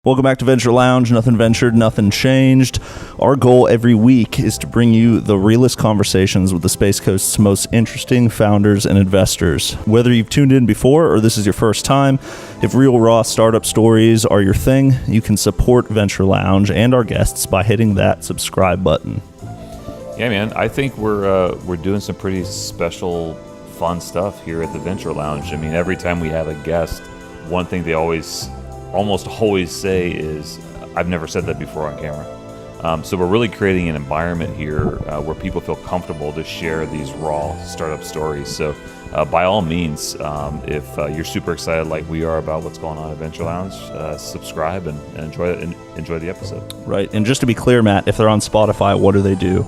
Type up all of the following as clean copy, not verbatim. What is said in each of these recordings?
Welcome back to Venture Lounge. Nothing ventured, nothing changed. Our goal every week is to bring you the realest conversations with the Space Coast's most interesting founders and investors. Whether you've tuned in before or this is your first time, if real raw startup stories are your thing, you can support Venture Lounge and our guests by hitting that subscribe button. Yeah, man. I think we're doing some pretty special, fun stuff here at the Venture Lounge. I mean, every time we have a guest, one thing they almost always say is, I've never said that before on camera. So we're really creating an environment here where people feel comfortable to share these raw startup stories. So by all means, if you're super excited like we are about what's going on at Venture Lounge, subscribe and enjoy the episode. Right. And just to be clear, Matt, if they're on Spotify, what do?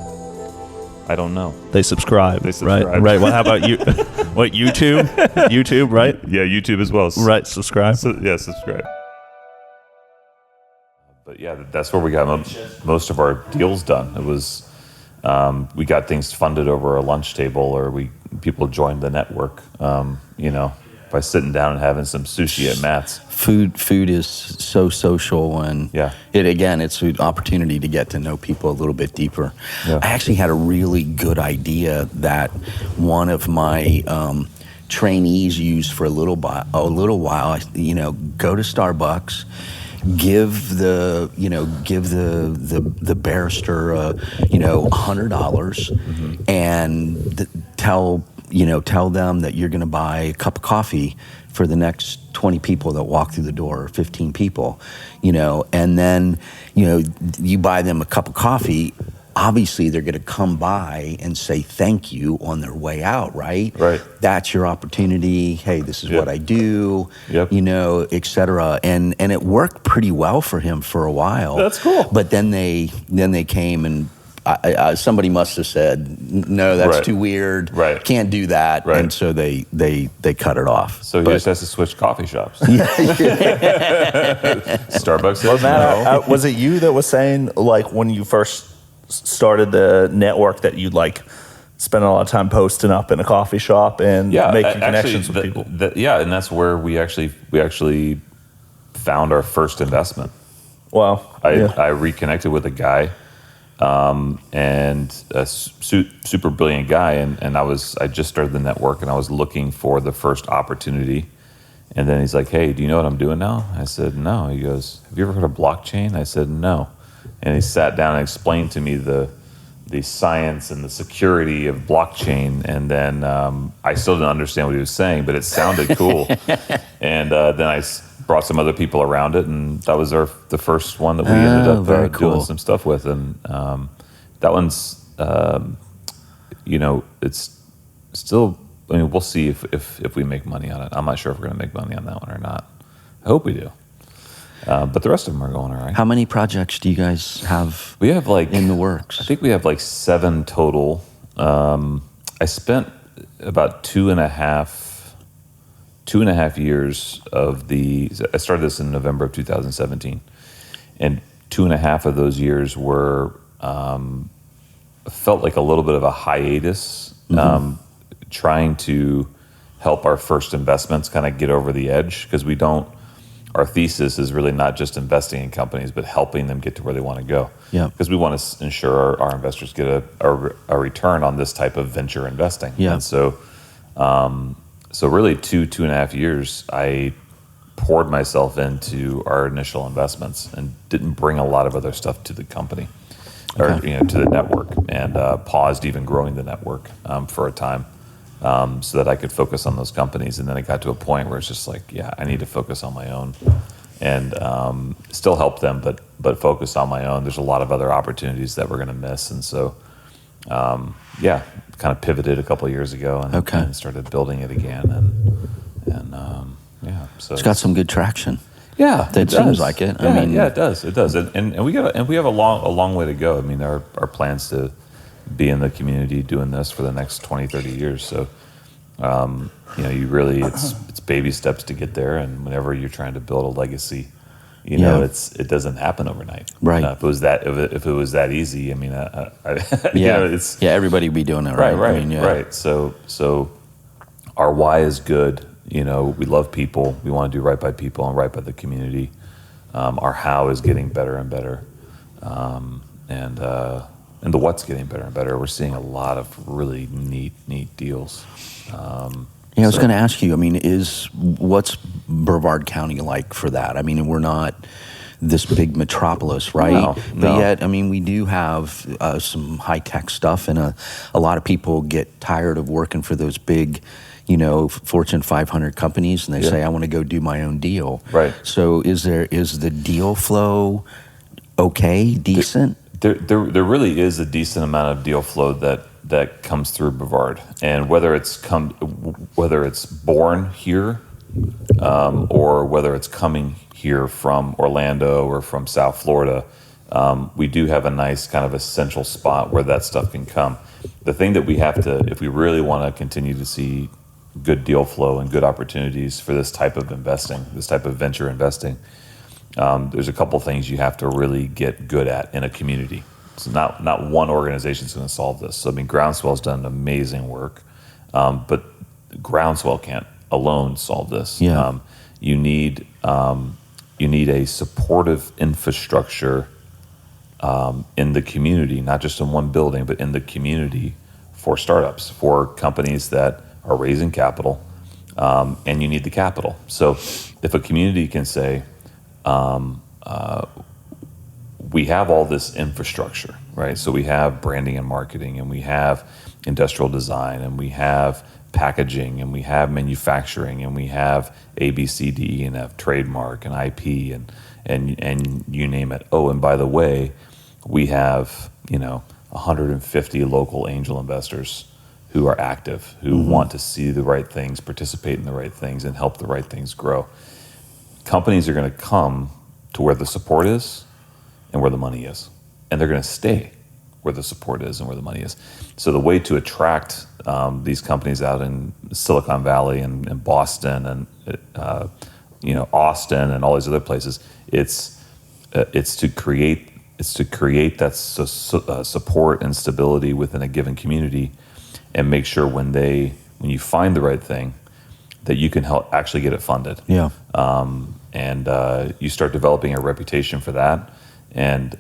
I don't know. They subscribe. Right. Well, how about you? What, YouTube? YouTube, right? Yeah, YouTube as well. Right, subscribe. Subscribe. But yeah, that's where we got most of our deals done. It was we got things funded over a lunch table, or people joined the network. By sitting down and having some sushi at Matt's. Food is so social, and it's an opportunity to get to know people a little bit deeper. Yeah. I actually had a really good idea that one of my trainees used for a little while. Go to Starbucks. Give the barrister $100 and tell them that you're going to buy a cup of coffee for the next 20 people that walk through the door, or 15 people, and then you buy them a cup of coffee. Obviously, they're going to come by and say thank you on their way out, right? Right. That's your opportunity. Hey, this is what I do, et cetera. And it worked pretty well for him for a while. That's cool. But then they came and somebody must have said, no, that's too weird. Right. Can't do that. Right. And so they cut it off. So he just has to switch coffee shops. Starbucks. Well, Matt, was it you that was saying, like, when you first started the network, that you'd spend a lot of time posting up in a coffee shop and making connections with people? And that's where we actually found our first investment. Wow. I reconnected with a guy, and a super brilliant guy, and I just started the network, and I was looking for the first opportunity. And then he's like, "Hey, do you know what I'm doing now?" I said, "No." He goes, "Have you ever heard of blockchain?" I said, "No." And he sat down and explained to me the science and the security of blockchain. And then I still didn't understand what he was saying, but it sounded cool. And then I brought some other people around it, and that was the first one that we ended up doing some stuff with. And that one's, it's still, we'll see if we make money on it. I'm not sure if we're going to make money on that one or not. I hope we do. But the rest of them are going all right. How many projects do you guys have? We have in the works. I think we have 7 total. I spent about two and a half years I started this in November of 2017, and 2.5 of those years were felt like a little bit of a hiatus, trying to help our first investments kind of get over the edge, because our thesis is really not just investing in companies, but helping them get to where they want to go. Yeah. Because we want to ensure our investors get a return on this type of venture investing. Yeah. And so really 2.5 years, I poured myself into our initial investments and didn't bring a lot of other stuff to the company or to the network, and paused even growing the network for a time. So that I could focus on those companies. And then it got to a point where it's just like, I need to focus on my own and still help them, but focus on my own. There's a lot of other opportunities that we're going to miss. And so, kind of pivoted a couple of years ago and started building it again. So it's got some good traction. Yeah, it seems like it. Yeah, it does. It does. And we have a long way to go. I mean, our plans to be in the community doing this for the next 20, 30 years. So, you really, it's baby steps to get there. And whenever you're trying to build a legacy, it doesn't happen overnight. Right. If it was that easy, I mean, everybody would be doing it. Right. Right. So our why is good. We love people. We want to do right by people and right by the community. Our how is getting better and better, and the what's getting better and better. We're seeing a lot of really neat deals. I was going to ask you. I mean, what's Brevard County like for that? I mean, we're not this big metropolis, right? No. But yet, I mean, we do have some high tech stuff, and a lot of people get tired of working for those big, Fortune 500 companies, and they say, "I want to go do my own deal." Right. So, is the deal flow okay, decent? There really is a decent amount of deal flow that comes through Brevard, and whether it's born here, or whether it's coming here from Orlando or from South Florida, we do have a nice kind of essential spot where that stuff can come. The thing that we have to, if we really want to continue to see good deal flow and good opportunities for this type of investing, this type of venture investing, there's a couple things you have to really get good at in a community. So not one organization is going to solve this. So I mean, Groundswell's done amazing work, but Groundswell can't alone solve this. Yeah. You need a supportive infrastructure in the community, not just in one building, but in the community for startups, for companies that are raising capital, and you need the capital. So if a community can say, we have all this infrastructure, right? So we have branding and marketing, and we have industrial design, and we have packaging, and we have manufacturing, and we have A, B, C, D, E, and F, trademark and IP, and you name it. Oh, and by the way, we have 150 local angel investors who are active, who want to see the right things, participate in the right things, and help the right things grow. Companies are going to come to where the support is and where the money is, and they're going to stay where the support is and where the money is. So the way to attract these companies out in Silicon Valley and Boston and Austin and all these other places, it's to create that support and stability within a given community, and make sure when you find the right thing, that you can help actually get it funded. Yeah. And you start developing a reputation for that, and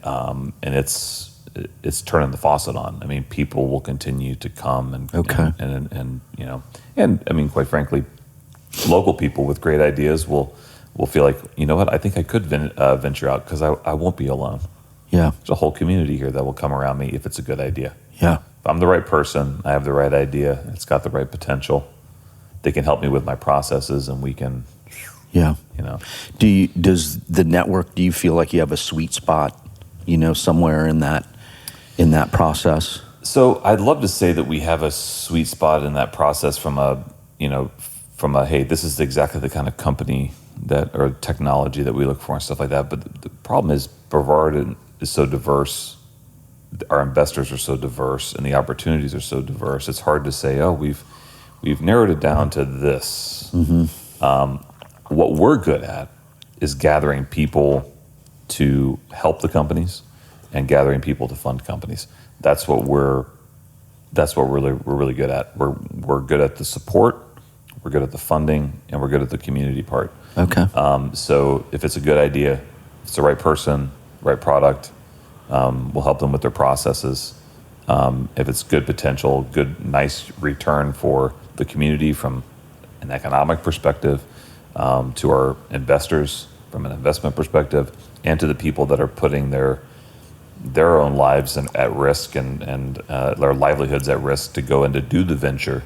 it's turning the faucet on. I mean, people will continue to come and I mean, quite frankly, local people with great ideas will feel like, you know what, I think I could venture out because I won't be alone. Yeah. There's a whole community here that will come around me if it's a good idea. Yeah. If I'm the right person, I have the right idea, it's got the right potential, they can help me with my processes, and we can. Yeah. Does the network? Do you feel like you have a sweet spot? Somewhere in that process. So I'd love to say that we have a sweet spot in that process from a hey, this is exactly the kind of company or technology that we look for and stuff like that. But the problem is Brevard is so diverse. Our investors are so diverse, and the opportunities are so diverse. It's hard to say, oh, we've narrowed it down to this. What we're good at is gathering people to help the companies and gathering people to fund companies. That's what we're really good at. We're good at the support, we're good at the funding, and we're good at the community part. Okay. So if it's a good idea, if it's the right person, right product, we'll help them with their processes. If it's good potential, good, nice return for the community from an economic perspective, to our investors from an investment perspective, and to the people that are putting their own lives at risk and their livelihoods at risk to go in to do the venture.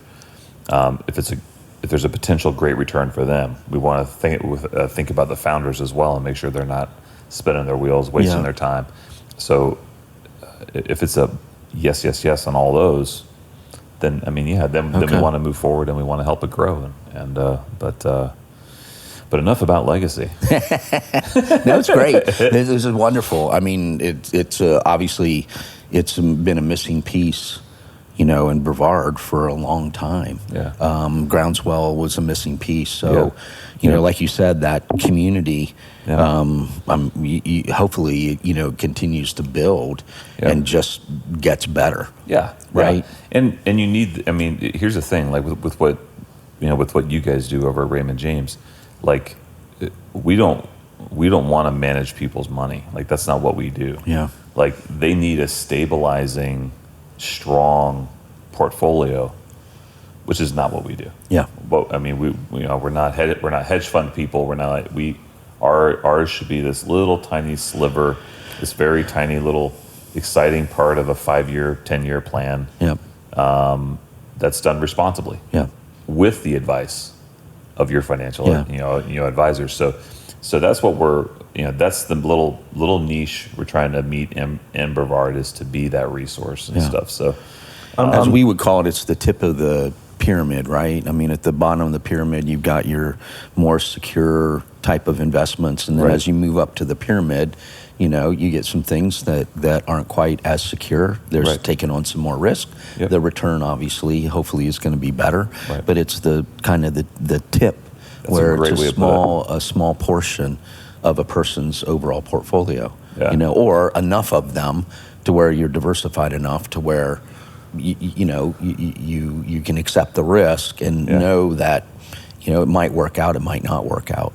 If there's a potential great return for them, we want to think about the founders as well and make sure they're not spinning their wheels, wasting their time. So if it's a yes on all those, then I mean, then we want to move forward and we want to help it grow. But enough about legacy. No, it's great. This is wonderful. I mean, it's obviously it's been a missing piece, in Brevard for a long time. Yeah. Groundswell was a missing piece. So, like you said, that community, hopefully, continues to build and just gets better. Yeah. Right. Yeah. And you need. I mean, here's the thing. Like with what you guys do over at Raymond James, like we don't want to manage people's money. Like, that's not what we do. Yeah. Like, they need a stabilizing, strong portfolio, which is not what we do. Yeah. But I mean, we're not hedge fund people. Ours should be this little tiny sliver, this very tiny little exciting part of a 5-year, 10-year plan. Yep. That's done responsibly. Yeah. With the advice of your financial, advisors. So that's what that's the little niche we're trying to meet in Brevard, is to be that resource and stuff. So, as we would call it, it's the tip of the pyramid, right? I mean, at the bottom of the pyramid, you've got your more secure type of investments, and then as you move up to the pyramid, you get some things that aren't quite as secure. There's taking on some more risk. Yep. The return, obviously, hopefully, is going to be better. Right. But it's the kind of the tip. That's where it's a small portion of a person's overall portfolio, or enough of them to where you're diversified enough to where you can accept the risk and know that it might work out, it might not work out.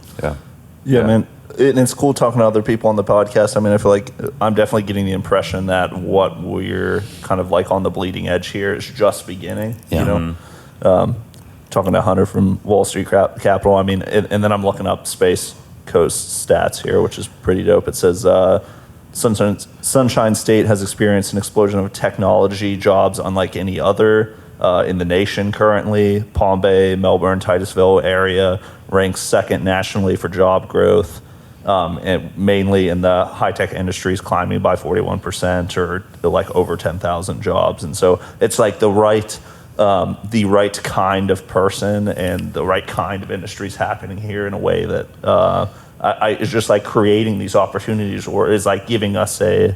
Yeah, man. And it's cool talking to other people on the podcast. I mean, I feel like I'm definitely getting the impression that what we're kind of like on the bleeding edge here is just beginning. Talking to Hunter from Wall Street Capital, I mean, and then I'm looking up Space Coast stats here, which is pretty dope. It says Sunshine State has experienced an explosion of technology jobs unlike any other in the nation currently. Palm Bay, Melbourne, Titusville area ranks second nationally for job growth, and mainly in the high-tech industries, climbing by 41%, or like over 10,000 jobs. And so it's like the right kind of person and the right kind of industries happening here in a way that is just like creating these opportunities, or is like giving us a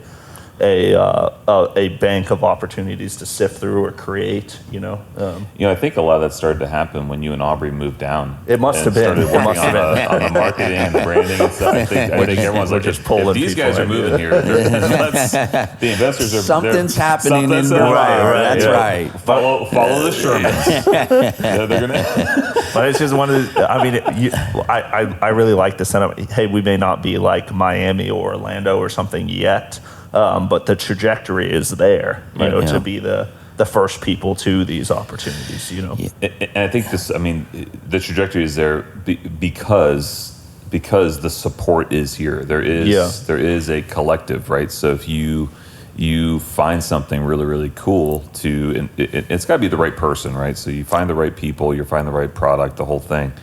bank of opportunities to sift through or create. I think a lot of that started to happen when you and Aubrey moved down. It must have been. Started working on the marketing and the branding and stuff. I think everyone's like, just pulling. If these guys are moving here, the investors are. Something's happening in Brevard. That's right. Follow the Shermans. They're gonna. But it's just one of the. I mean, I really like the sentiment. Hey, we may not be like Miami or Orlando or something yet. But the trajectory is there, to be the first people to these opportunities, And I think the trajectory is there because the support is here. There is a collective, right? So if you find something really, really cool it's got to be the right person, right? So you find the right people, you find the right product, the whole thing.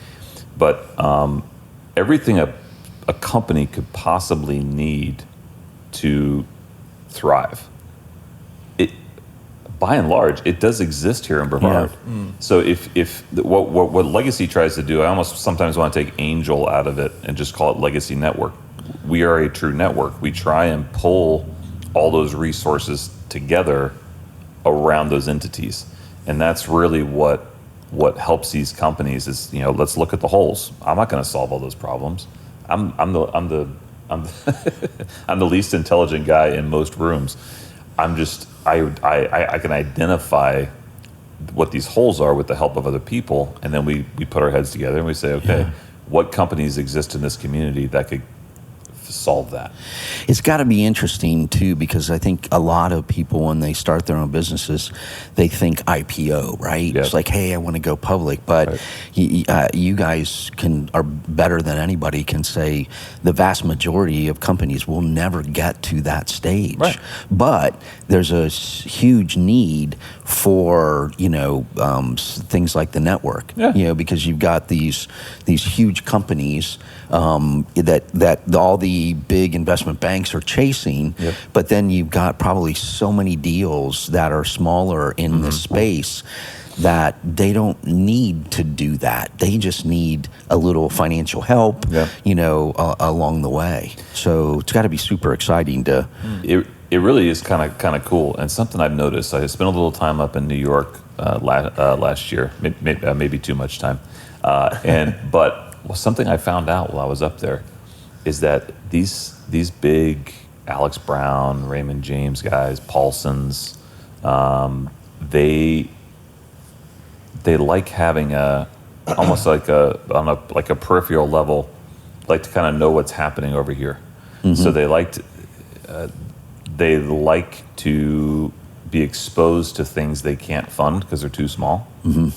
But everything a company could possibly need to thrive, by and large, it does exist here in Brevard. So if what Legacy tries to do, I almost sometimes want to take Angel out of it and just call it Legacy Network. We are a true network. We try and pull all those resources together around those entities, and that's really what helps these companies is, let's look at the holes. I'm not going to solve all those problems. I'm the least intelligent guy in most rooms. I can identify what these holes are with the help of other people, and then we put our heads together and we say, okay, what companies exist in this community that could solve that? It's got to be interesting too, because I think a lot of people, when they start their own businesses, they think IPO, right? Yep. It's like, hey, I want to go public, but you guys are better than anybody can say the vast majority of companies will never get to that stage. Right. But there's a huge need for things like the network, because you've got these huge companies that all the big investment banks are chasing, but then you've got probably so many deals that are smaller in the space that they don't need to do that. They just need a little financial help, along the way. So it's got to be super exciting to. It really is kind of cool, and something I've noticed. I spent a little time up in New York last year, maybe too much time, but something I found out while I was up there is that these big Alex Brown, Raymond James guys, Paulsons, they like having almost like a peripheral level, like to kind of know what's happening over here. So they like to be exposed to things they can't fund because they're too small, and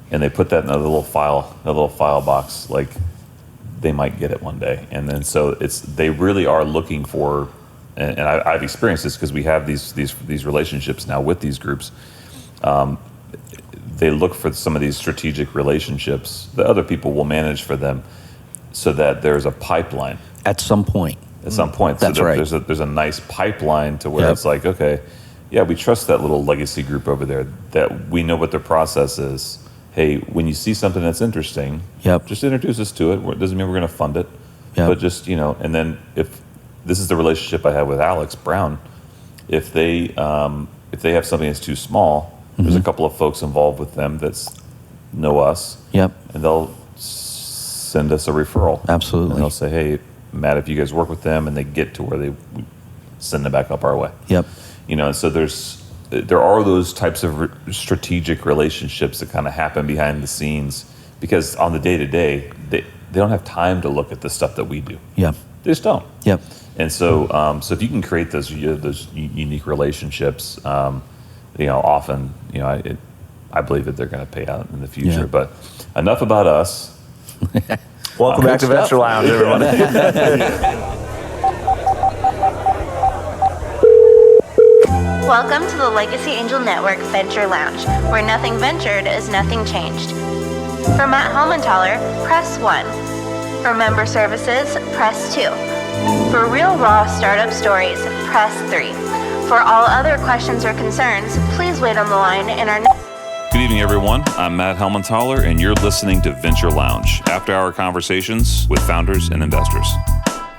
they put that in a little file box, like they might get it one day. And then so they really are looking for, and I've experienced this because we have these relationships now with these groups. They look for some of these strategic relationships that other people will manage for them, so that there's a pipeline at some point. That's so right. There's a nice pipeline to where it's like, okay, yeah, we trust that little legacy group over there, that we know what their process is. Hey, when you see something that's interesting, just introduce us to it. It doesn't mean we're going to fund it, but just, and then if this is the relationship I have with Alex Brown, if they have something that's too small, there's a couple of folks involved with them that know us, and they'll send us a referral. Absolutely. And they'll say, hey, Matt, if you guys work with them and they get to where we send them back up our way. And so there are those types of strategic relationships that kind of happen behind the scenes, because on the day-to-day, they don't have time to look at the stuff that we do. They just don't. And so if you can create those unique relationships, often, I believe that they're going to pay out in the future. But enough about us. Welcome back to Venture Lounge, everyone. Welcome to the Legacy Angel Network Venture Lounge, where nothing ventured is nothing changed. For Matt Homentaler, press 1. For member services, press 2. For real raw startup stories, press 3. For all other questions or concerns, please wait on the line in our Good evening, everyone. I'm Matt Helmenthaler, and you're listening to Venture Lounge, after-hour conversations with founders and investors.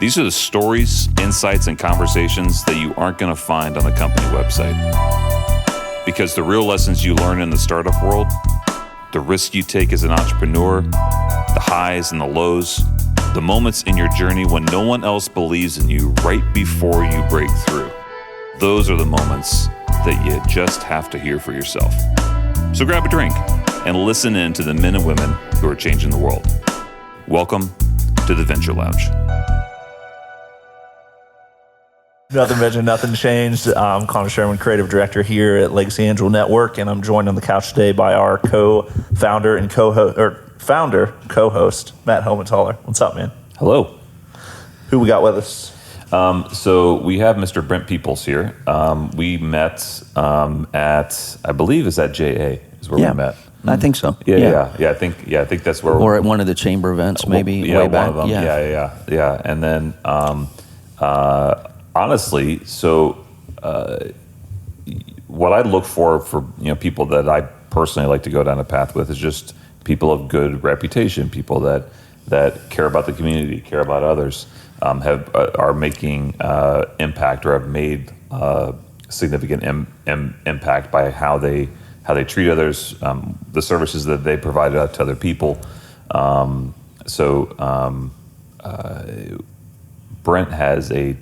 These are the stories, insights, and conversations that you aren't going to find on the company website. Because the real lessons you learn in the startup world, the risks you take as an entrepreneur, the highs and the lows, the moments in your journey when no one else believes in you right before you break through, those are the moments that you just have to hear for yourself. So grab a drink and listen in to the men and women who are changing the world. Welcome to the Venture Lounge. Nothing ventured, nothing changed. I'm Connor Sherman, creative director here at Legacy Angel Network, and I'm joined on the couch today by our co-founder and co-host, Matt Homentaler. What's up, man? Hello. Who we got with us? So we have Mr. Brent Peoples here. We met at, I believe, is that JA is where we met. I think so. Yeah. I think that's where. Or at one of the chamber events, maybe way back. One of them. Yeah. And then, honestly, so what I look for people that I personally like to go down a path with is just people of good reputation, people that care about the community, care about others. Are making impact or have made significant impact by how they treat others, the services that they provide out to other people. Brent has a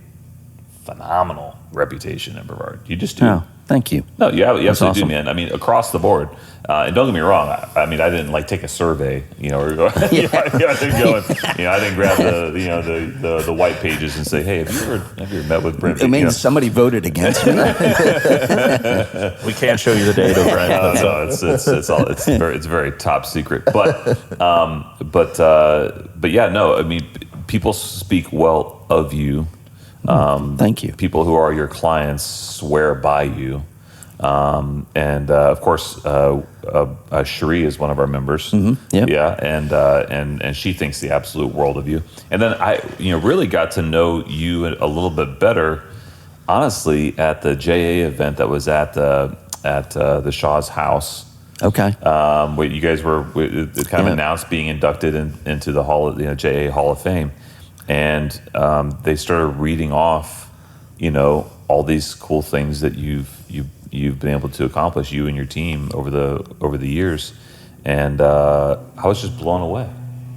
phenomenal reputation in Brevard. You just do. Oh, thank you. No, you absolutely awesome. do, man. I mean, across the board. And don't get me wrong. I mean, I didn't take a survey, or go. I didn't go and, I didn't grab the white pages and say, hey, have you ever met with Brent? It means somebody voted against me. We can't show you the data, Brent. No, it's very top secret. But yeah, no. I mean, people speak well of you. Thank you. People who are your clients swear by you. And of course, Cherie is one of our members. Yep. Yeah, and she thinks the absolute world of you. And then I, really got to know you a little bit better, honestly, at the JA event that was at the Shaw's house. Okay. Where you guys were kind of announced being inducted into the JA Hall of Fame, and they started reading off, all these cool things that you've been able to accomplish, you and your team over the years, and I was just blown away.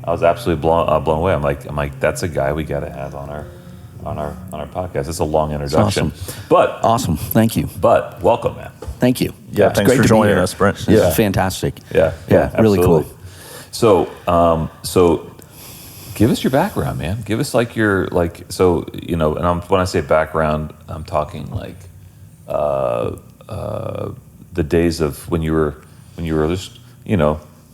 I was absolutely blown away. I'm like, that's a guy we got to have on our podcast. It's a long introduction, awesome. But awesome. Thank you. But welcome, man. Thank you. Yeah, it's thanks great for to joining be here. us, Brent. This is fantastic. Yeah, really cool. So, Give us your background, man. Give us like your so and when I say background, I'm talking like the days of when you were just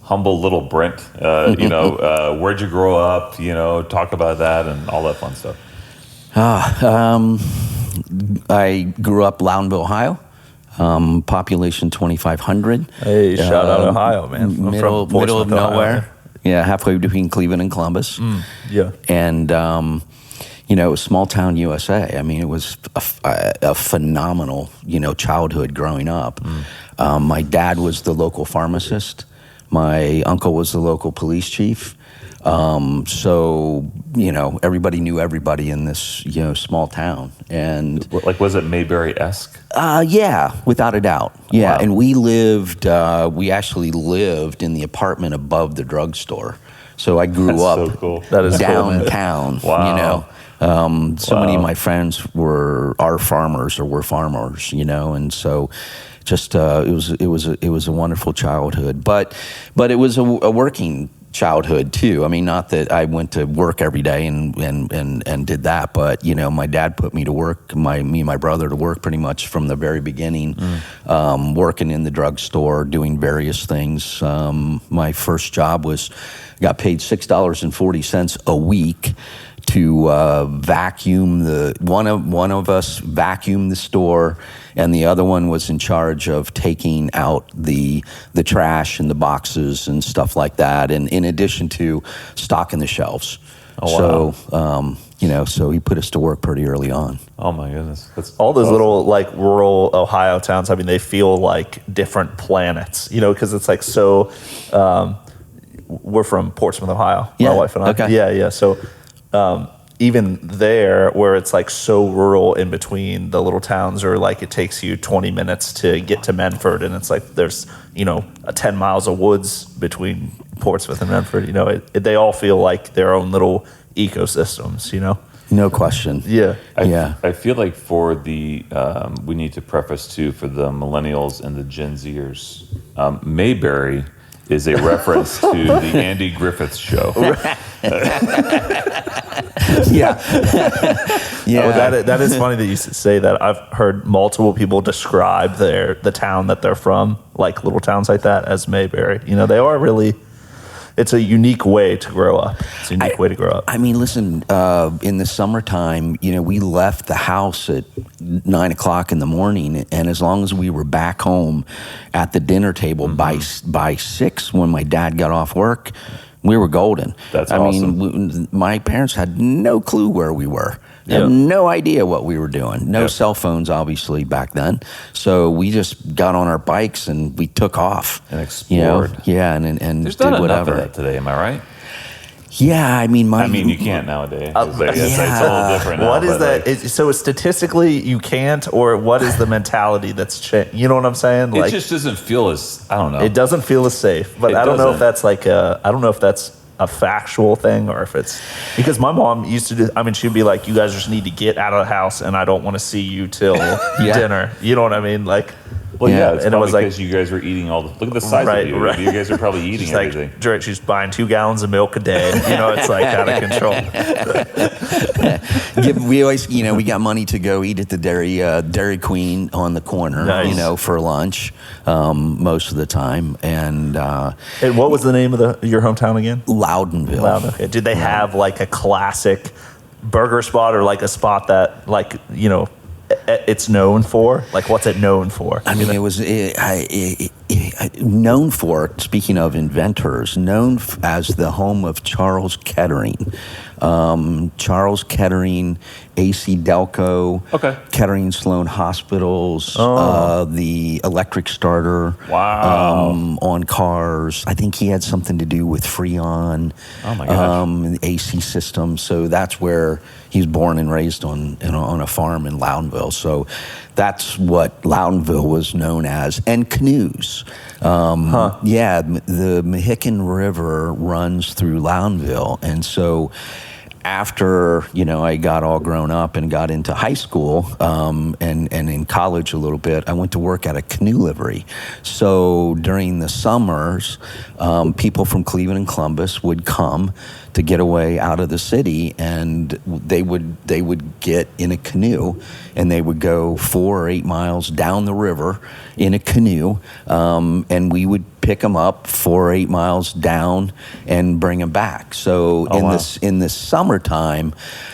humble little Brent. Where'd you grow up? Talk about that and all that fun stuff. I grew up Loudonville, Ohio. Population 2,500. Hey, shout out Ohio, man. I'm middle of nowhere. Ohio. Yeah, halfway between Cleveland and Columbus. Yeah. And, it was small town USA. I mean, it was a phenomenal, childhood growing up. My dad was the local pharmacist. My uncle was the local police chief. So, everybody knew everybody in this, small town. And was it Mayberry-esque? Yeah, without a doubt. Yeah. Wow. And we actually lived in the apartment above the drugstore. So I grew up so cool. That is downtown, cool, Many of my friends are farmers or were farmers, and so just, it was a wonderful childhood, but it was a working childhood too. I mean, not that I went to work every day and did that, but my dad put me to work, me and my brother to work pretty much from the very beginning, working in the drugstore, doing various things. My first job got paid $6.40 a week to vacuum one of us vacuumed the store, and the other one was in charge of taking out the trash and the boxes and stuff like that, and in addition to stocking the shelves. Oh, wow. So so he put us to work pretty early on. Oh my goodness. That's all those awesome. little like rural Ohio towns. I mean, they feel like different planets, because it's like so. We're from Portsmouth, Ohio. Yeah. My wife and I. Okay. Yeah. So even there, where it's like so rural in between the little towns, or like it takes you 20 minutes to get to Menford, and it's like there's 10 miles of woods between Portsmouth and Menford. They all feel like their own little ecosystems. No question. Yeah. I feel like for the we need to preface too for the millennials and the Gen Zers, Mayberry is a reference to the Andy Griffith Show. Yeah. Oh, that is funny that you say that. I've heard multiple people describe the town that they're from, like little towns like that, as Mayberry. They are really. It's a unique way to grow up. It's a unique way to grow up. I mean, listen, in the summertime, we left the house at 9 o'clock in the morning, and as long as we were back home at the dinner table by 6 when my dad got off work, we were golden. That's awesome. I mean, my parents had no clue where we were. Yeah. Had no idea what we were doing. No cell phones, obviously, back then. So we just got on our bikes and we took off and explored. Yeah, and there's did not whatever. enough of that today. Am I right? Yeah, I mean, you can't nowadays. It's a little different now. What is that? So statistically, you can't, or what is the mentality that's changed? You know what I'm saying? It just doesn't feel as, I don't know. It doesn't feel as safe, but I don't know if that's I don't know if that's a factual thing or if it's because my mom used to do. I mean, she'd be like, "You guys just need to get out of the house, and I don't want to see you till dinner." You know what I mean? Like. Well, yeah, it's and it was because you guys were eating look at the size of you. Right. You guys are probably eating everything. Like, she's buying 2 gallons of milk a day. It's like out of control. We always, we got money to go eat at the Dairy Queen on the corner, nice. For lunch most of the time. And what was the name of your hometown again? Loudonville. Okay. Did they have like a classic burger spot or like a spot that it's known for? Like, what's it known for? I mean, it was known for, speaking of inventors, known as the home of Charles Kettering. Charles Kettering, AC Delco, Kettering Sloan Hospitals, the electric starter on cars. I think he had something to do with Freon. Oh my gosh. The AC system. So that's where he was born and raised on a farm in Loudonville. So that's what Loudonville was known as. And canoes. Yeah, the Mohican River runs through Loudonville. And so after, I got all grown up and got into high school and in college a little bit, I went to work at a canoe livery. So during the summers, people from Cleveland and Columbus would come to get away out of the city, and they would get in a canoe, and they would go 4 or 8 miles down the river in a canoe, and we would pick them up 4 or 8 miles down and bring them back. So in the summertime,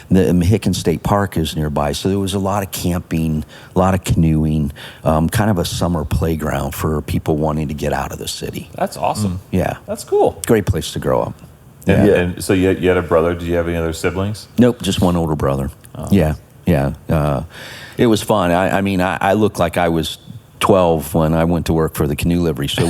the Mohican State Park is nearby, so there was a lot of camping, a lot of canoeing, kind of a summer playground for people wanting to get out of the city. That's awesome. Yeah. That's cool. Great place to grow up. Yeah. And so you had a brother. Did you have any other siblings? Nope, just one older brother. Oh. Yeah. It was fun. I looked like I was 12 when I went to work for the canoe livery. So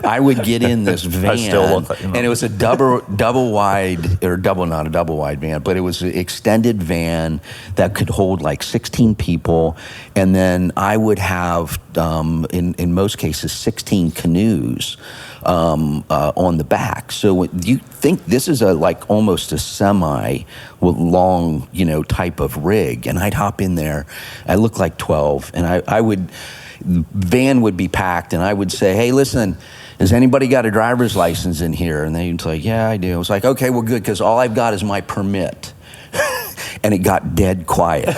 I would get in this van, I still look like, and it was a double wide, or not a double wide van, but it was an extended van that could hold like 16 people. And then I would have, in most cases, 16 canoes on the back. So you think this is almost a semi long, type of rig, and I'd hop in there. I looked like 12, and the van would be packed, and I would say, "Hey, listen, has anybody got a driver's license in here?" And they'd say, "Yeah, I do." I was like, "Okay, well, good, because all I've got is my permit." And it got dead quiet,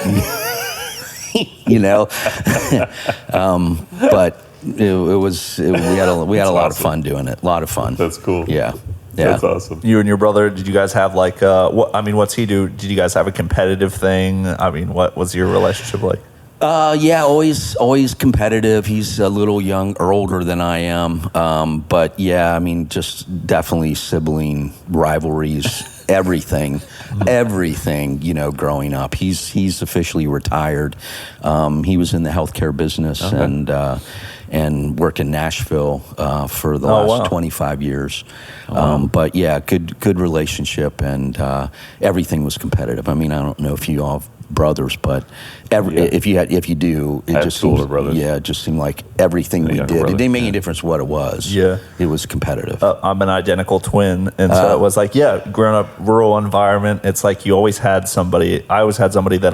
but we had a lot of fun doing it. A lot of fun. That's cool. Yeah. That's awesome. You and your brother, did you guys have what's he do? Did you guys have a competitive thing? What was your relationship like? Always competitive. He's a little older than I am. But yeah, just definitely sibling rivalries, everything, growing up. He's officially retired. He was in the healthcare business and worked in Nashville for the last 25 years. But yeah, good relationship, and everything was competitive. I don't know if you all have brothers, but if you do, it just seems, brothers. Yeah, it just seemed like everything we did. It didn't make any difference what it was. Yeah, it was competitive. I'm an identical twin, and so it was like, growing up rural environment, it's like you always had somebody. I always had somebody that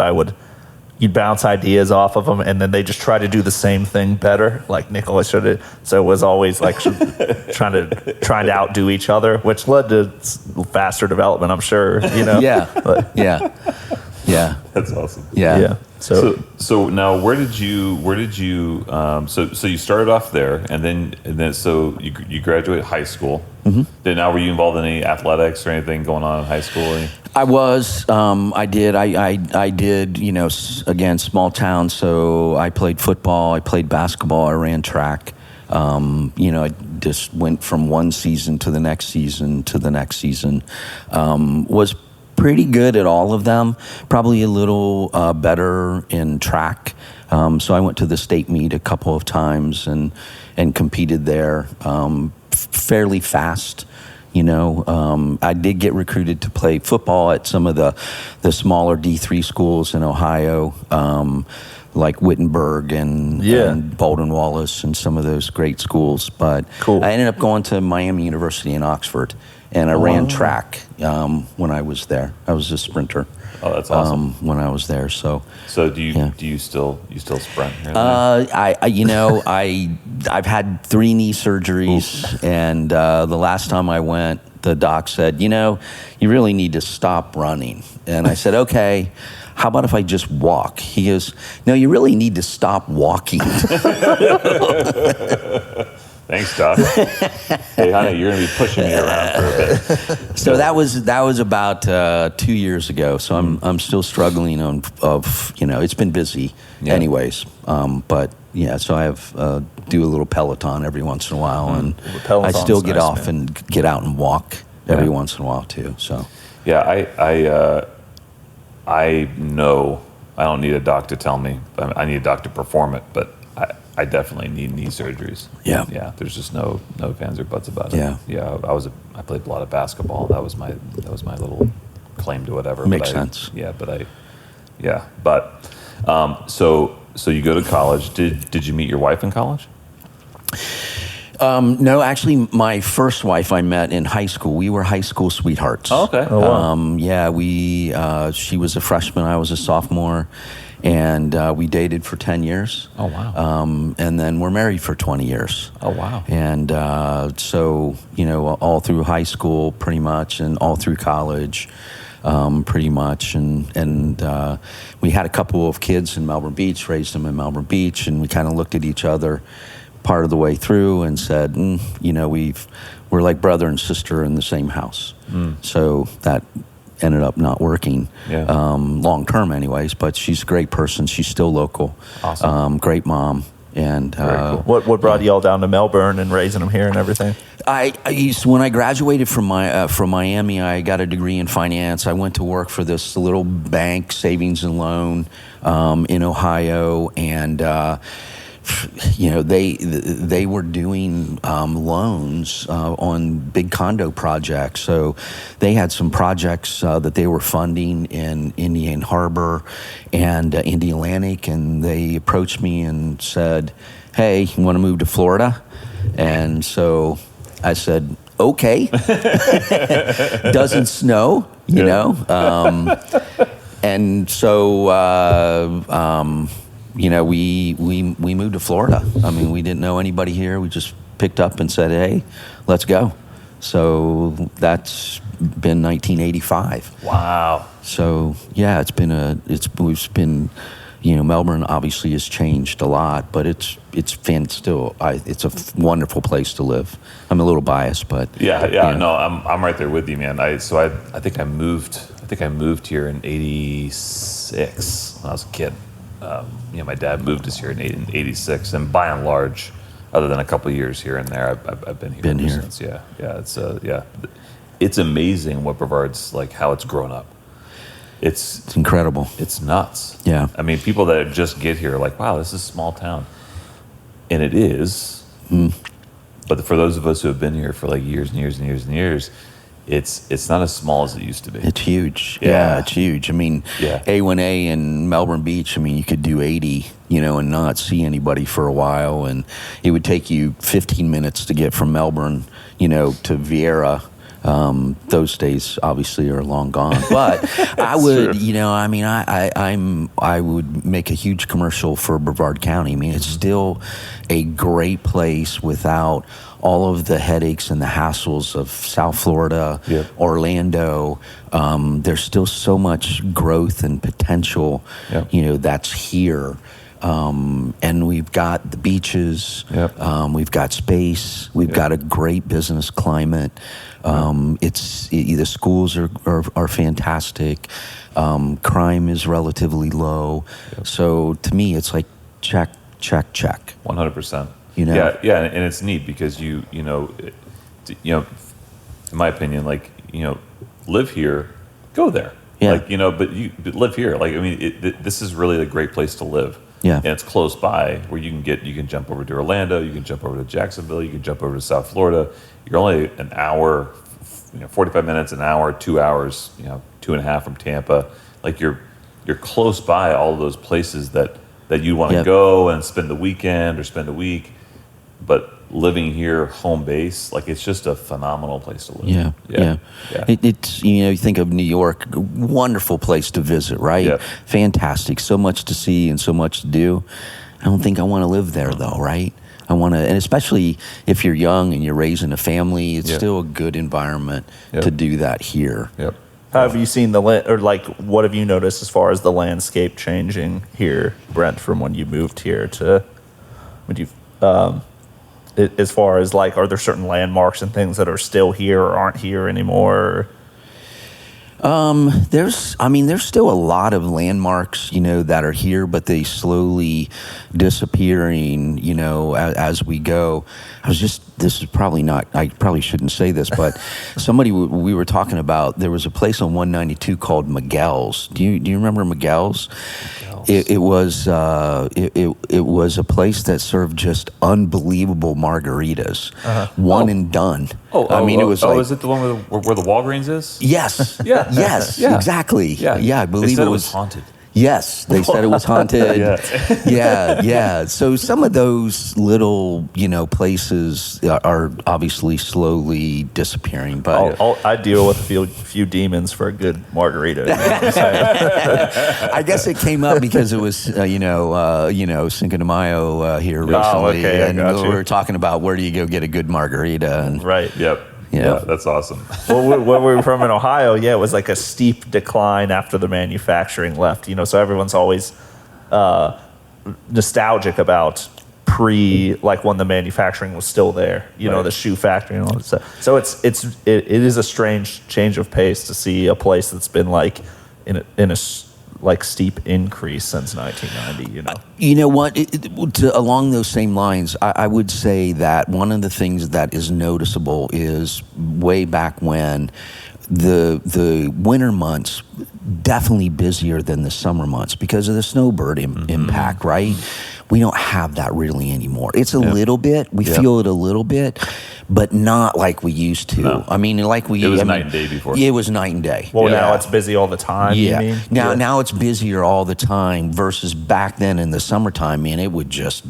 you'd bounce ideas off of them, and then they just try to do the same thing better, like Nicholas should have. So it was always like trying to outdo each other, which led to faster development, I'm sure. Yeah. That's awesome. Yeah. So now where did you so you started off there, and then so you graduated high school. Mm-hmm. Then now were you involved in any athletics or anything going on in high school? I was. I did. I did. Again, small town. So I played football. I played basketball. I ran track. I just went from one season to the next season to the next season. Was pretty good at all of them. Probably a little better in track. So I went to the state meet a couple of times and competed there. Fairly fast. I did get recruited to play football at some of the smaller D3 schools in Ohio, like Wittenberg and Baldwin Wallace and some of those great schools. But cool. I ended up going to Miami University in Oxford, and I ran track when I was there. I was a sprinter. Oh, that's awesome. When I was there, so do you still sprint? I've had 3 knee surgeries, and the last time I went, the doc said, you really need to stop running. And I said, okay, how about if I just walk? He goes, no, you really need to stop walking. Thanks, Doc. Hey, honey, you're going to be pushing me around for a bit. So that was about 2 years ago. So I'm still struggling it's been busy anyways. But yeah, so I have do a little Peloton every once in a while, and I still get off and get out and walk every once in a while too. So yeah, I know I don't need a doc to tell me. I need a doc to perform it, but I definitely need knee surgeries. Yeah. There's just no ifs or buts about it. Yeah. I played a lot of basketball. That was my little claim to whatever. Makes sense. Yeah, but so you go to college. Did you meet your wife in college? No, actually, my first wife I met in high school. We were high school sweethearts. Oh, okay. Oh, wow. Yeah, she was a freshman, I was a sophomore, and we dated for 10 years. Oh, wow. And then we're married for 20 years. Oh, wow. And so, all through high school pretty much, and all through college pretty much. And we had a couple of kids in Melbourne Beach, raised them in Melbourne Beach, and we kind of looked at each other part of the way through and said, we're like brother and sister in the same house. So that ended up not working long term anyways, but she's a great person. She's still local. Awesome. Great mom. And cool. What brought y'all down to Melbourne and raising them here and everything? When I graduated from Miami, I got a degree in finance. I went to work for this little bank, savings and loan, in Ohio, and they were doing loans on big condo projects. So they had some projects that they were funding in Indian Harbor and Indialantic, and they approached me and said, "Hey, you want to move to Florida?" And so I said, "Okay." Doesn't snow, you know. And so we moved to Florida. I mean, we didn't know anybody here. We just picked up and said, "Hey, let's go." So that's been 1985. Wow. So yeah, Melbourne obviously has changed a lot, but it's a wonderful place to live. I'm a little biased, but no, I'm right there with you, man. I think I moved here in '86 when I was a kid. My dad moved us here in '86, and by and large, other than a couple of years here and there, I've been here ever since. Yeah. It's amazing what Brevard's like, how it's grown up. It's incredible. It's nuts. Yeah. I mean, people that just get here are like, wow, this is a small town. And it is. But for those of us who have been here for like years and years and years and years, it's not as small as it used to be. It's huge. Yeah, it's huge. I mean, A1A in Melbourne Beach, I mean, you could do 80, and not see anybody for a while. And it would take you 15 minutes to get from Melbourne, to Vieira. Those days obviously are long gone, but I would, I would make a huge commercial for Brevard County. I mean, it's still a great place without all of the headaches and the hassles of South Florida, Orlando. There's still so much growth and potential, that's here. And we've got the beaches, we've got space, we've got a great business climate. The schools are fantastic. Crime is relatively low. So to me, it's like check. 100%. Yeah, and it's neat because in my opinion, live here, go there. Yeah. But live here. This is really a great place to live. Yeah. And it's close by where you can jump over to Orlando, you can jump over to Jacksonville, you can jump over to South Florida. You're only an hour, 45 minutes, an hour, 2 hours, 2.5 from Tampa. You're close by all of those places that you want to go and spend the weekend or spend a week. But living here, home base, it's just a phenomenal place to live. Yeah. It's you think of New York, wonderful place to visit, right? Yeah. Fantastic, so much to see and so much to do. I don't think I want to live there though, right? I want to, and especially if you're young and you're raising a family, it's still a good environment to do that here. Yep. How have you seen what have you noticed as far as the landscape changing here, Brent, from when you moved here to when you as far as are there certain landmarks and things that are still here or aren't here anymore? There's still a lot of landmarks, that are here, but they slowly disappearing, as we go. This is probably not, I probably shouldn't say this, but somebody we were talking about, there was a place on 192 called Miguel's. Do you remember Miguel's? It was a place that served just unbelievable margaritas, one and done. It was is it the one where the Walgreens is? Yes. Yeah. Yes. Yeah. Exactly. Yeah. I believe it was haunted. Yes, they said it was haunted. Yeah. So some of those little, places are obviously slowly disappearing. But I deal with a few demons for a good margarita. I guess it came up because it was, Cinco de Mayo here recently, and we were talking about where do you go get a good margarita. And, right. Yep. Yeah, that's awesome. Well, when we were from in Ohio, it was like a steep decline after the manufacturing left. So everyone's always nostalgic about when the manufacturing was still there. The shoe factory and all that stuff. So it is a strange change of pace to see a place that's been like in a steep increase since 1990. You know what? Along those same lines, I would say that one of the things that is noticeable is way back when the winter months definitely busier than the summer months because of the snowbird impact, right? We don't have that really anymore. It's a little bit. We feel it a little bit, but not like we used to. No. I mean, It was night and day before. It was night and day. Well, now it's busy all the time. Yeah. You mean? Now it's busier all the time versus back then in the summertime, man, it would just,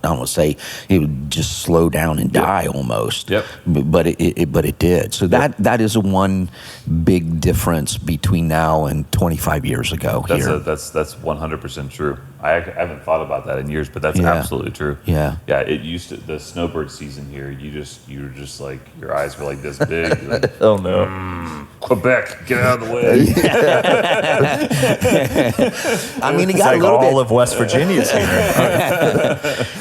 I don't want to say it would just slow down and die almost. Yep. But it did. So that is one big difference between now and 25 years ago. That's 100% true. I haven't thought about that in years, but that's absolutely true. Yeah. Yeah. It used to, the snowbird season here. You were just like, your eyes were like this big. Like, oh no. Quebec, get out of the way. I mean, it it's got like a little all bit of West Virginia's here.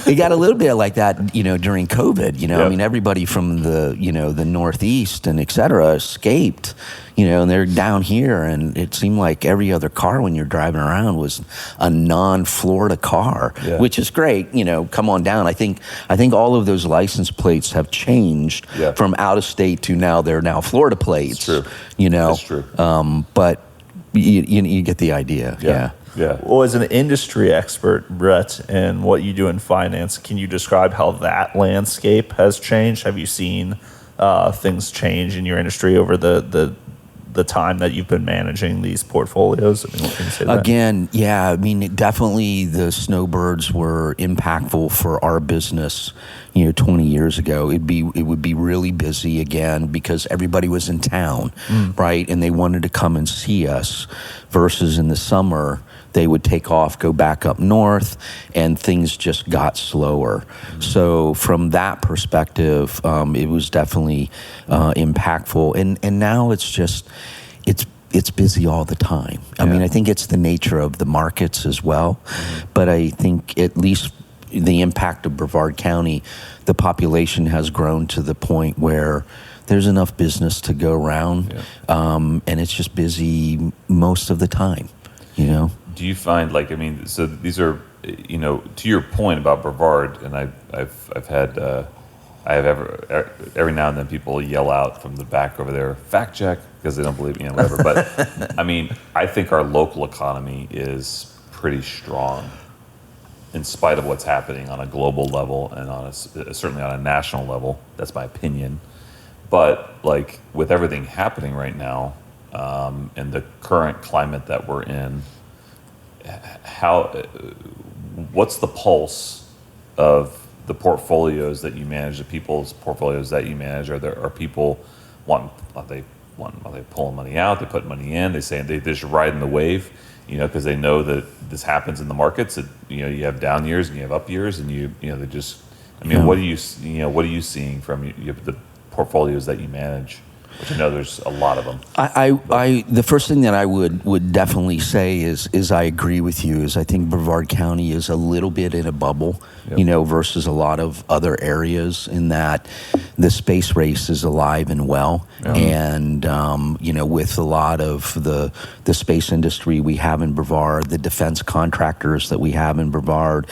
It got a little bit like that, during COVID. I mean, everybody from the Northeast and et cetera escaped. And they're down here, and it seemed like every other car when you're driving around was a non-Florida car, which is great. Come on down. I think all of those license plates have changed from out of state to they're now Florida plates. It's true. That's true. But you get the idea. Yeah. Well, as an industry expert, Brett, and what you do in finance, can you describe how that landscape has changed? Have you seen things change in your industry over the time that you've been managing these portfolios? I mean, what can you say to that? Again, I mean, definitely the snowbirds were impactful for our business, 20 years ago. It would be really busy again because everybody was in town, right? And they wanted to come and see us versus in the summer, they would take off, go back up north, and things just got slower. So from that perspective, it was definitely impactful. And now it's just, it's busy all the time. I mean, I think it's the nature of the markets as well. But I think at least the impact of Brevard County, the population has grown to the point where there's enough business to go around, and it's just busy most of the time, Do you find so these are, to your point about Brevard, and I've had, every now and then people yell out from the back over there, fact check, because they don't believe me, whatever. But I mean, I think our local economy is pretty strong in spite of what's happening on a global level and certainly on a national level. That's my opinion. But with everything happening right now, and the current climate that we're in, what's the pulse of the portfolios that you manage, the people's portfolios that you manage? Are people are they pulling money out? They put money in? They say they're just riding the wave, because they know that this happens in the markets. That you have down years and you have up years, and they just. I mean, what are you seeing from the portfolios that you manage? Which I know there's a lot of them. The first thing that I would definitely say is I agree with you. Is I think Brevard County is a little bit in a bubble, versus a lot of other areas in that the space race is alive and well, and with a lot of the space industry we have in Brevard, the defense contractors that we have in Brevard,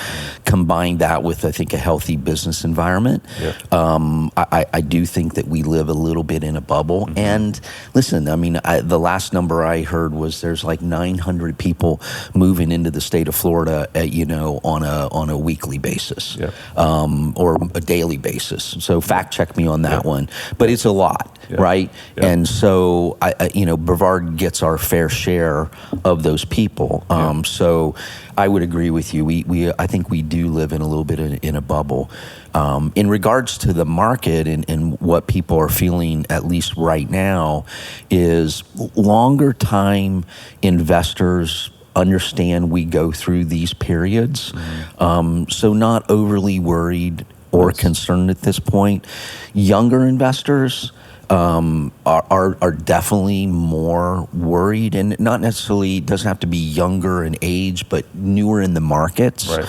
combine that with I think a healthy business environment. I do think that we live a little bit in a bubble. bubble. And listen, I mean, the last number I heard was there's like 900 people moving into the state of Florida, on a weekly basis, or a daily basis. So fact check me on that one, but it's a lot, right? And so Brevard gets our fair share of those people. So I would agree with you. I think we do live in a little bit in a bubble. In regards to the market and what people are feeling, at least right now, is longer time investors understand we go through these periods. So not overly worried or concerned at this point. Younger investors are definitely more worried, and not necessarily doesn't have to be younger in age, but newer in the markets. Right.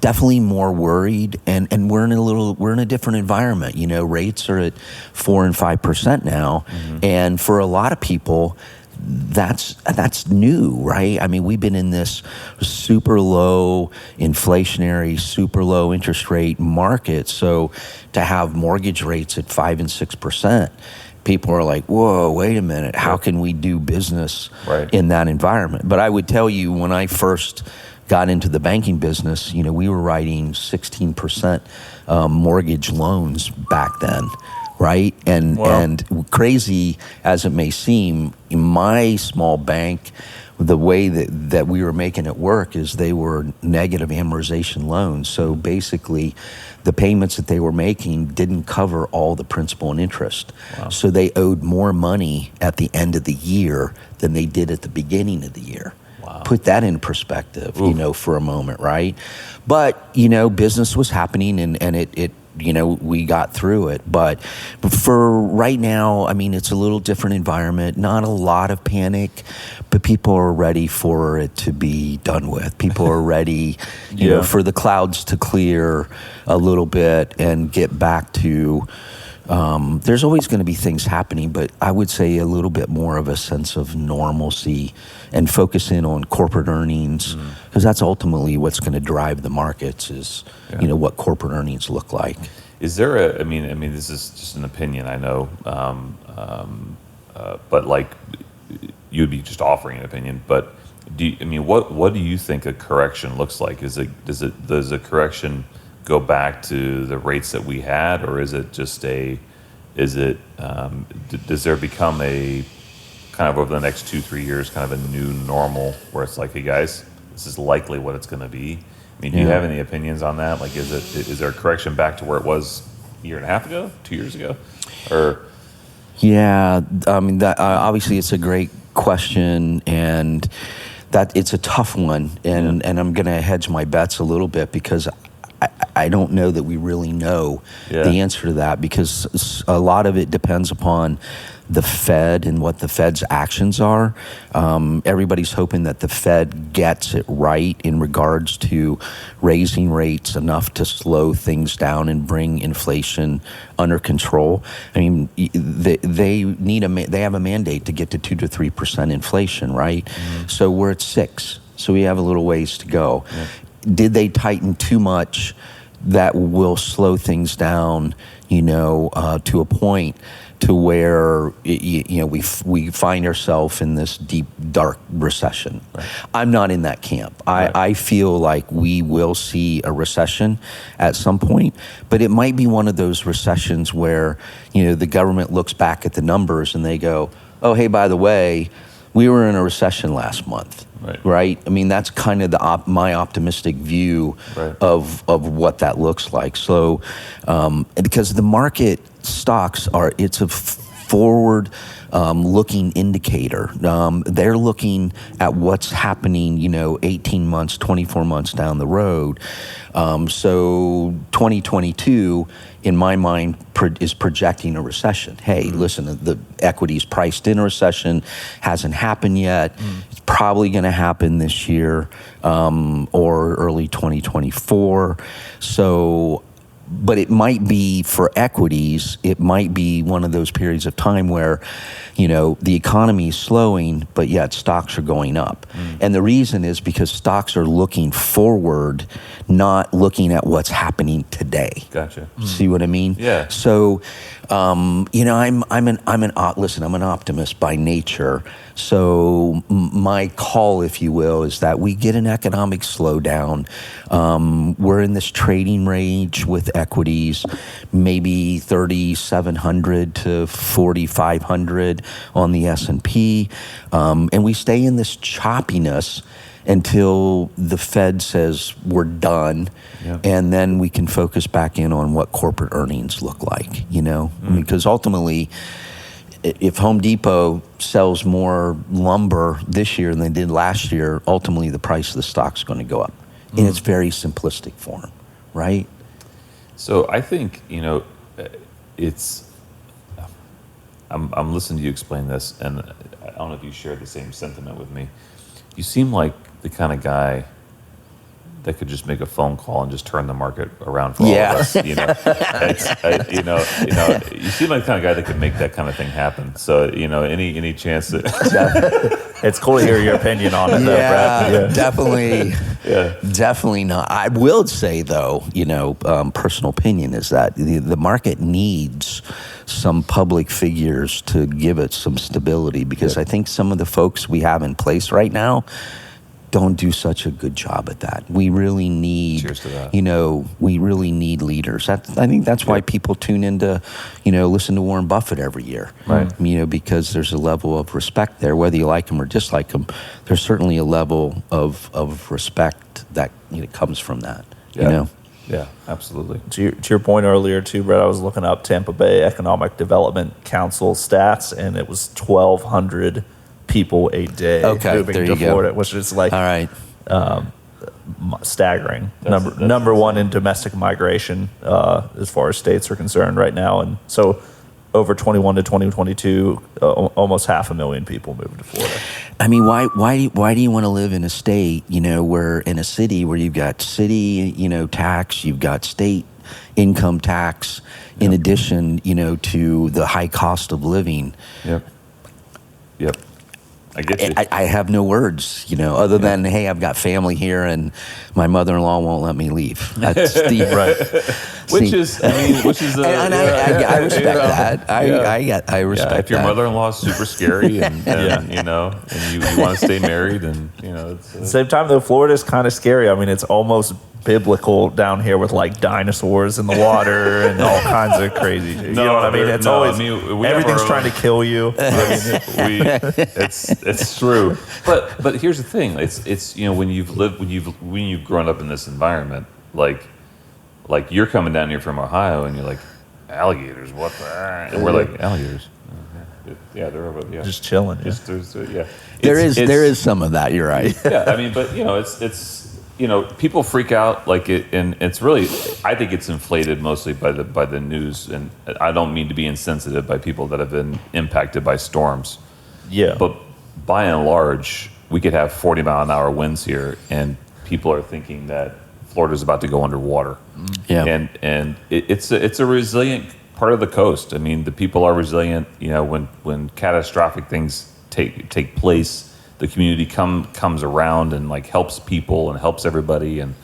Definitely more worried, and we're in a different environment. Rates are at 4% and 5% now, and for a lot of people, that's new, right? I mean, we've been in this super low inflationary, super low interest rate market. So to have mortgage rates at 5% and 6%, people are like, whoa, wait a minute. How can we do business in that environment? But I would tell you, when I first got into the banking business, we were writing 16% mortgage loans back then. Right? And crazy as it may seem, in my small bank, the way that we were making it work is they were negative amortization loans. So basically, the payments that they were making didn't cover all the principal and interest. Wow. So they owed more money at the end of the year than they did at the beginning of the year. Wow. Put that in perspective, for a moment, right? But, business was happening and it we got through it. But for right now, I mean, it's a little different environment, not a lot of panic, but people are ready for it to be done with. People are ready, for the clouds to clear a little bit and get back to, there's always going to be things happening, but I would say a little bit more of a sense of normalcy and focus in on corporate earnings, because that's ultimately what's going to drive the markets is, what corporate earnings look like. Is there I mean, this is just an opinion, I know, but like you'd be just offering an opinion, but what do you think a correction looks like? Does a correction go back to the rates that we had, or is it just does there become a kind of over the next 2-3 years kind of a new normal where it's like, hey guys, this is likely what it's going to be? I mean, do you have any opinions on that? Like, is there a correction back to where it was a year and a half ago, 2 years ago, or? Yeah, I mean, that obviously it's a great question, and that it's a tough one, and I'm going to hedge my bets a little bit because I don't know that we really know the answer to that, because a lot of it depends upon the Fed and what the Fed's actions are. Everybody's hoping that the Fed gets it right in regards to raising rates enough to slow things down and bring inflation under control. I mean, they have a mandate to get to 2 to 3% inflation, right? So we're at 6. So we have a little ways to go. Did they tighten too much that will slow things down, to a point to where we find ourselves in this deep, dark recession? Right. I'm not in that camp. I feel like we will see a recession at some point, but it might be one of those recessions where the government looks back at the numbers and they go, oh, hey, by the way, we were in a recession last month. Right? I mean, that's kind of my optimistic view of what that looks like. So, because the market stocks it's a forward looking indicator. They're looking at what's happening, 18 months, 24 months down the road. So 2022, in my mind, is projecting a recession. Hey, listen, the equity's priced in a recession, hasn't happened yet. It's probably going to happen this year or early 2024. So but it might be for equities, it might be one of those periods of time where, the economy is slowing, but yet stocks are going up. And the reason is because stocks are looking forward, not looking at what's happening today. Gotcha. See what I mean? Yeah. So, I'm an optimist by nature. So my call, if you will, is that we get an economic slowdown. We're in this trading range with equities, maybe 3,700 to 4,500 on the S&P, and we stay in this choppiness until the Fed says we're done, and then we can focus back in on what corporate earnings look like, because ultimately, if Home Depot sells more lumber this year than they did last year, ultimately the price of the stock's going to go up in its very simplistic form, right? So I think, I'm listening to you explain this, and I don't know if you share the same sentiment with me. You seem like the kind of guy that could just make a phone call and just turn the market around for all of us. You seem like the kind of guy that could make that kind of thing happen. So, any chance that it's cool to hear your opinion on it, though, Brad. Yeah, definitely. Definitely not. I will say, though, personal opinion is that the market needs some public figures to give it some stability, because I think some of the folks we have in place right now don't do such a good job at that. We really need, cheers to that. We really need leaders. I think that's why people tune into, listen to Warren Buffett every year. Right. Because there's a level of respect there, whether you like him or dislike him. There's certainly a level of respect that comes from that. Yeah, absolutely. To your point earlier, too, Brett, I was looking up Tampa Bay Economic Development Council stats, and it was 1,200 people a day moving to Florida, which is like all right. Staggering. That's number one in domestic migration as far as states are concerned right now. And so over 21 to 2022, almost 500,000 people moved to Florida. I mean, why do you want to live in a state, where in a city where you've got city, tax, you've got state income tax, in addition, to the high cost of living. Yep. I get you. I have no words, other than, hey, I've got family here and my mother-in-law won't let me leave. That's the right. Which is I respect that. I respect that. If your mother-in-law is super scary and you want to stay married, and it's at the same time, though, Florida is kind of scary. I mean, it's almost biblical down here with like dinosaurs in the water and all kinds of crazy. You know what I mean? It's always everything's trying to kill you. It's true. But here's the thing. It's when you've grown up in this environment, like you're coming down here from Ohio and you're like, alligators, what the? And we're like, alligators. Yeah, they're over. Yeah, just chilling. There is some of that. You're right. Yeah, I mean, but it's. People freak out like it, and it's really, I think it's inflated mostly by the news, and I don't mean to be insensitive by people that have been impacted by storms. Yeah. But by and large, we could have 40-mile-an-hour winds here, and people are thinking that Florida's about to go underwater. Yeah. And it's a resilient part of the coast. I mean, the people are resilient. When catastrophic things take place, the community comes around and helps people and helps everybody. And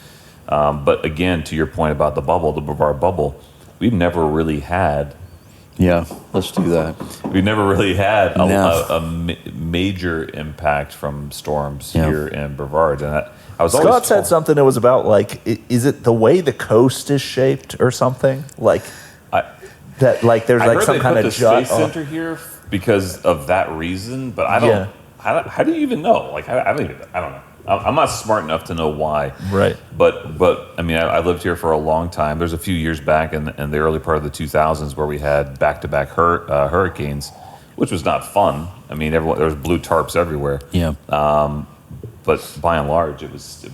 but again, to your point about the Brevard bubble, we've never really had. Yeah, let's do that. We've never really had a major impact from storms here in Brevard. And I was Scott said something that was about is it the way the coast is shaped or something there's some kind of space center here because of that reason, but I don't. Yeah. How do you even know? I don't know. I'm not smart enough to know why. Right. But I mean, I lived here for a long time. There's a few years back in the early part of the 2000s where we had back-to-back hurricanes, which was not fun. I mean, there was blue tarps everywhere. Yeah. But by and large, it was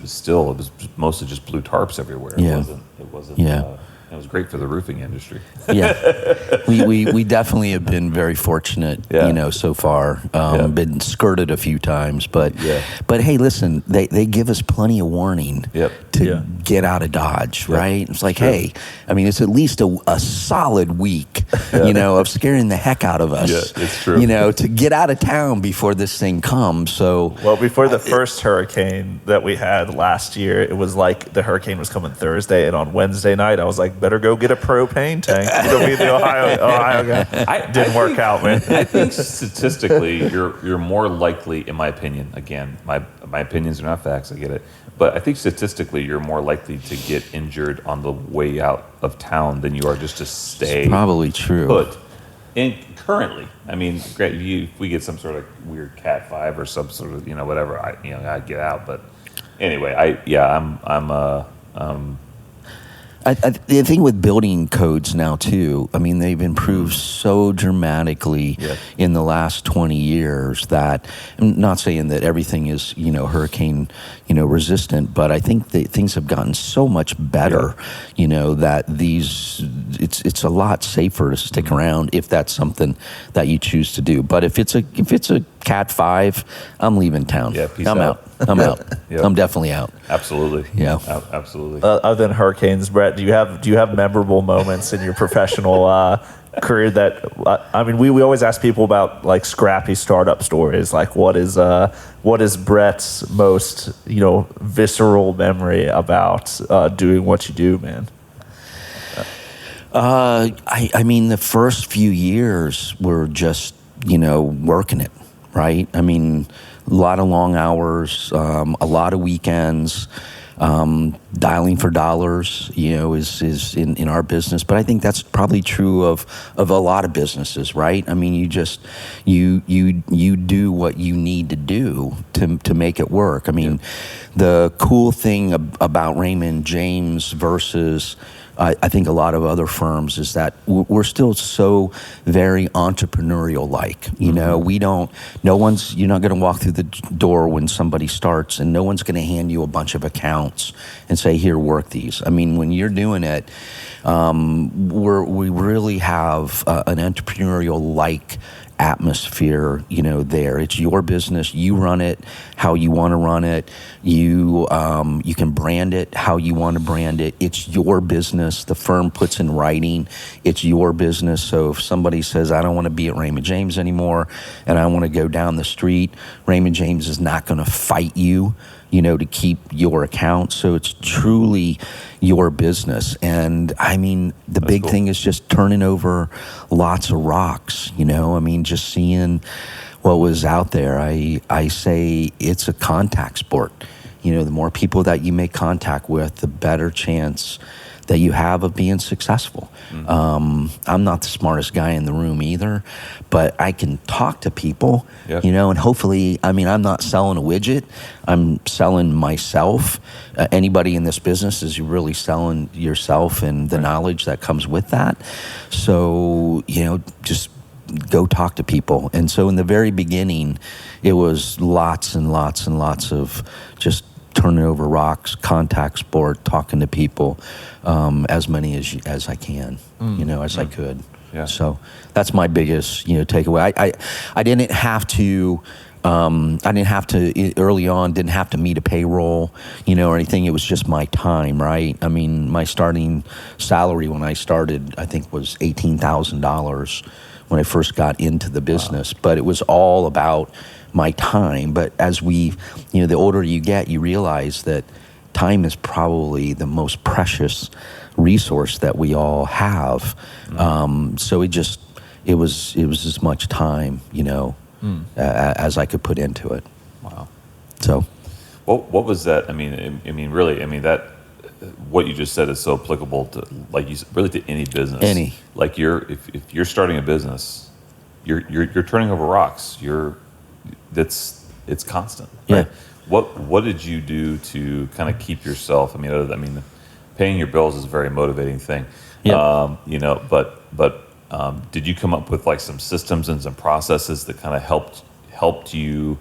mostly just blue tarps everywhere. Yeah. It wasn't. Yeah. It was great for the roofing industry. Yeah, we definitely have been very fortunate, so far. Been skirted a few times, but hey, listen, they give us plenty of warning to get out of Dodge, right? It's like, hey, I mean, it's at least a solid week, of scaring the heck out of us. Yeah, it's true. To get out of town before this thing comes. So, well, before the first hurricane that we had last year, it was like the hurricane was coming Thursday, and on Wednesday night, I was like, better go get a propane tank. It'll be the Ohio guy. Didn't work out, man. I think statistically, you're more likely, in my opinion, again, my opinions are not facts, I get it, but I think statistically you're more likely to get injured on the way out of town than you are just to stay. It's probably true. Put. And currently, I mean, great, if we get some sort of weird Cat 5 or some sort of, whatever, I'd get out. But anyway, the thing with building codes now too, I mean, they've improved so dramatically in the last 20 years that I'm not saying that everything is, hurricane, resistant, but I think that things have gotten so much better, that it's a lot safer to stick around if that's something that you choose to do. But if it's a Cat 5, I'm leaving town. Yeah, peace I'm out. I'm out. Yep. I'm definitely out. Absolutely. Yeah. Absolutely. Other than hurricanes, Brett, do you have memorable moments in your professional career that I mean, we always ask people about like scrappy startup stories. Like what is Brett's most visceral memory about doing what you do, man? I mean, the first few years were just working it, right? I mean, a lot of long hours, a lot of weekends. Dialing for dollars, is in our business, but I think that's probably true of a lot of businesses, right? I mean, you do what you need to do to make it work. I mean, the cool thing about Raymond James versus I think a lot of other firms is that we're still so very entrepreneurial-like. You're not going to walk through the door when somebody starts, and no one's going to hand you a bunch of accounts and say, here, work these. I mean, when you're doing it, we really have an entrepreneurial-like atmosphere, there. It's your business. You run it how you want to run it. You can brand it how you want to brand it. It's your business. The firm puts in writing, it's your business. So if somebody says, I don't want to be at Raymond James anymore and I want to go down the street, Raymond James is not going to fight you, to keep your account. So it's truly your business. And I mean, the big thing is just turning over lots of rocks, I mean, just seeing what was out there. I say it's a contact sport. The more people that you make contact with, the better chance that you have of being successful. I'm not the smartest guy in the room either, but I can talk to people, and hopefully, I mean, I'm not selling a widget, I'm selling myself. Anybody in this business is really selling yourself and the knowledge that comes with that. So, just go talk to people. And so in the very beginning, it was lots and lots and lots of just turning over rocks, contact sport, talking to people, as many as I can, as I could. Yeah. So that's my biggest, takeaway. I didn't have to. Early on, didn't have to meet a payroll, or anything. It was just my time, right? I mean, my starting salary when I started, I think, was $18,000 when I first got into the business. Wow. But it was all about my time. But as the older you get, you realize that time is probably the most precious resource that we all have. So it was as much time, as I could put into it. Wow. So, what was that? I mean, really, that what you just said is so applicable to, like you said, really to any business. Like if you're starting a business, you're turning over rocks. It's constant. Right? Yeah. What did you do to kind of keep yourself? Paying your bills is a very motivating thing. Yeah. But did you come up with like some systems and some processes that kind of helped you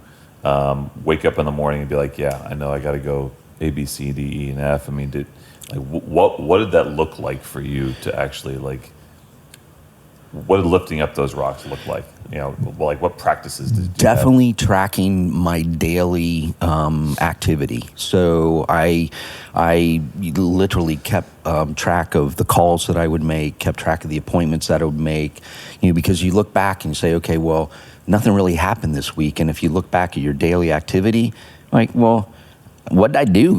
wake up in the morning and be like, yeah, I know I got to go A, B, C, D, E, and F. I mean, what did that look like for you to actually what did lifting up those rocks look like? What practices did you Definitely have? Tracking my daily activity. So I literally kept track of the calls that I would make, kept track of the appointments that I would make, because you look back and you say, okay, well, nothing really happened this week. And if you look back at your daily activity, well, what did I do?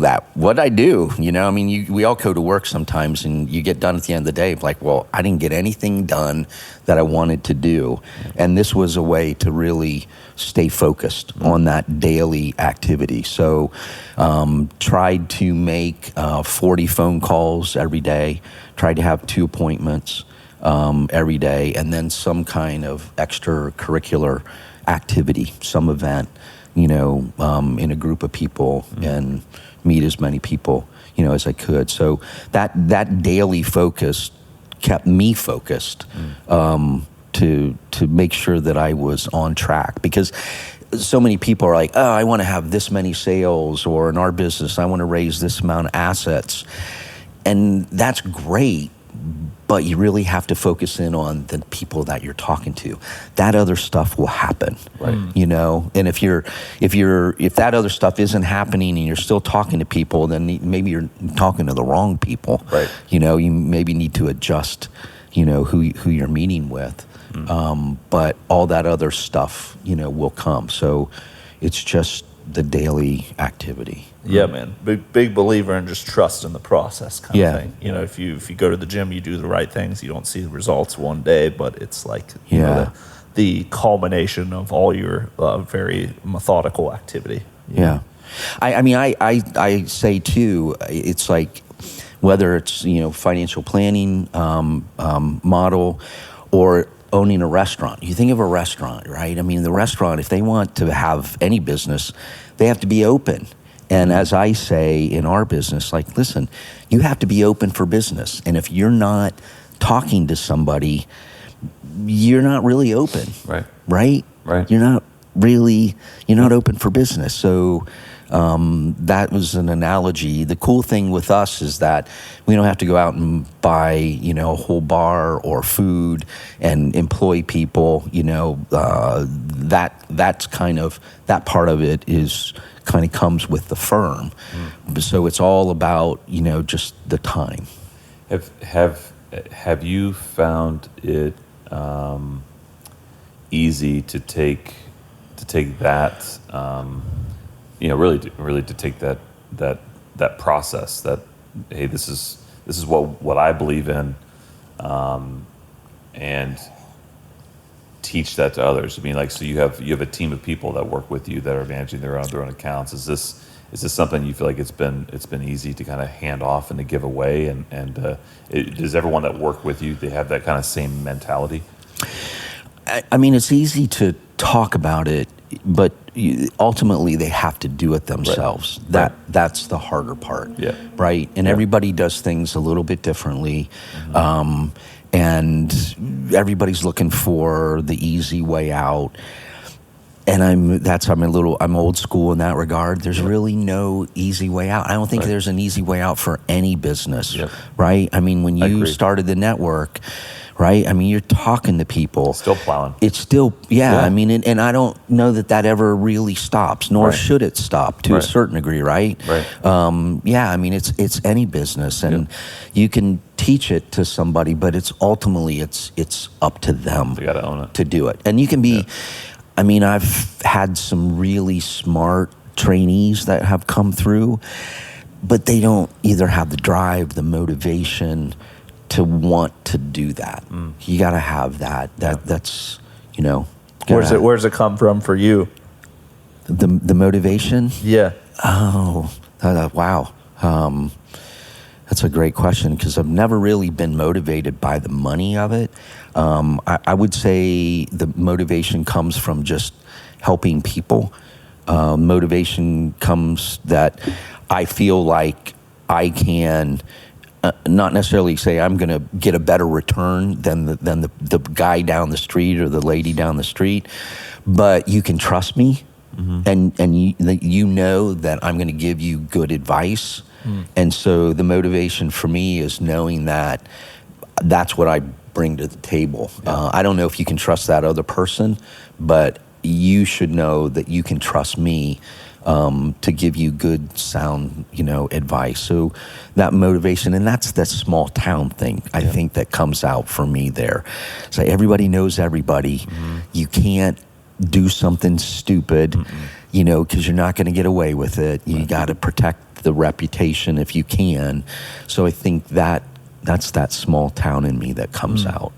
We all go to work sometimes and you get done at the end of the day, well, I didn't get anything done that I wanted to do. And this was a way to really stay focused on that daily activity. So tried to make 40 phone calls every day, tried to have 2 appointments every day, and then some kind of extracurricular activity, some event, in a group of people and meet as many people, as I could. So that daily focus kept me focused to make sure that I was on track, because so many people are like, oh, I want to have this many sales, or in our business, I want to raise this amount of assets. And that's great, but you really have to focus in on the people that you're talking to. That other stuff will happen, right? And if that other stuff isn't happening and you're still talking to people, then maybe you're talking to the wrong people, right? You maybe need to adjust, who you're meeting with. But all that other stuff, will come. So it's just the daily activity. Yeah, man. Big believer in just trust in the process kind of thing. If you go to the gym, you do the right things, you don't see the results one day, but it's the culmination of all your very methodical activity. Yeah. I say too, it's like whether it's, financial planning model or owning a restaurant. You think of a restaurant, right? The restaurant, if they want to have any business, they have to be open. And as I say in our business, listen, you have to be open for business. And if you're not talking to somebody, you're not really open. Right? You're not open for business. So that was an analogy. The cool thing with us is that we don't have to go out and buy, a whole bar or food and employ people. That's kind of, that part of it is kind of comes with the firm. So it's all about, just the time. Have you found it easy to take that, really to take that process that, hey, this is what I believe in, and teach that to others? So you have a team of people that work with you that are managing their own accounts. Is this something you feel like it's been easy to kind of hand off and to give away? And does everyone that work with you, they have that kind of same mentality? It's easy to talk about it, but ultimately they have to do it themselves. Right. That's the harder part. Yeah. Right. And everybody does things a little bit differently. And everybody's looking for the easy way out. And I'm old school in that regard. There's really no easy way out. I don't think there's an easy way out for any business, right? When you started the network, right? You're talking to people. Still plowing. It's still, and I don't know that ever really stops, nor should it stop to a certain degree, right? It's any business, and you can teach it to somebody, but it's ultimately it's up to them. They got to own it to do it. And you can be, I've had some really smart trainees that have come through, but they don't either have the drive, the motivation to want to do that. You got to have that. That's, Where's it come from for you? The motivation? Yeah. Oh, wow. That's a great question, because I've never really been motivated by the money of it. I would say the motivation comes from just helping people. Motivation comes that I feel like I can not necessarily say I'm going to get a better return than the guy down the street or the lady down the street, but you can trust me, and you know that I'm going to give you good advice. And so the motivation for me is knowing that that's what I bring to the table. I don't know if you can trust that other person, but you should know that you can trust me to give you good, sound, advice. So that motivation, and that's that small town thing, I think, that comes out for me there. So everybody knows everybody. You can't do something stupid, because you're not going to get away with it. You got to protect the reputation if you can. So I think that's that small town in me that comes out,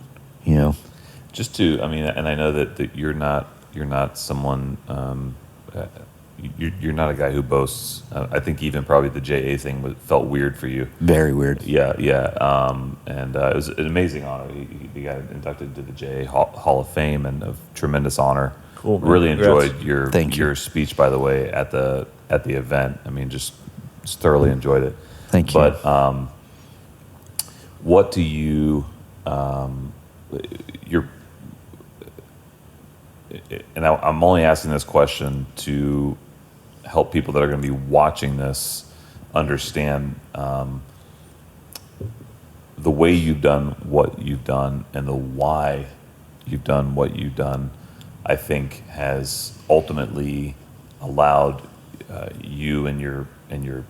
Just to, and I know that you're not someone, you're not a guy who boasts. I think even probably the JA thing felt weird for you. Very weird. Yeah. And it was an amazing honor. He got inducted to the JA Hall of Fame, and a tremendous honor. Cool. Really enjoyed your you. speech, by the way, at the event. Just thoroughly enjoyed it. Thank you. But what do you and I'm only asking this question to help people that are going to be watching this understand the way you've done what you've done and the why you've done what you've done. I think has ultimately allowed you and your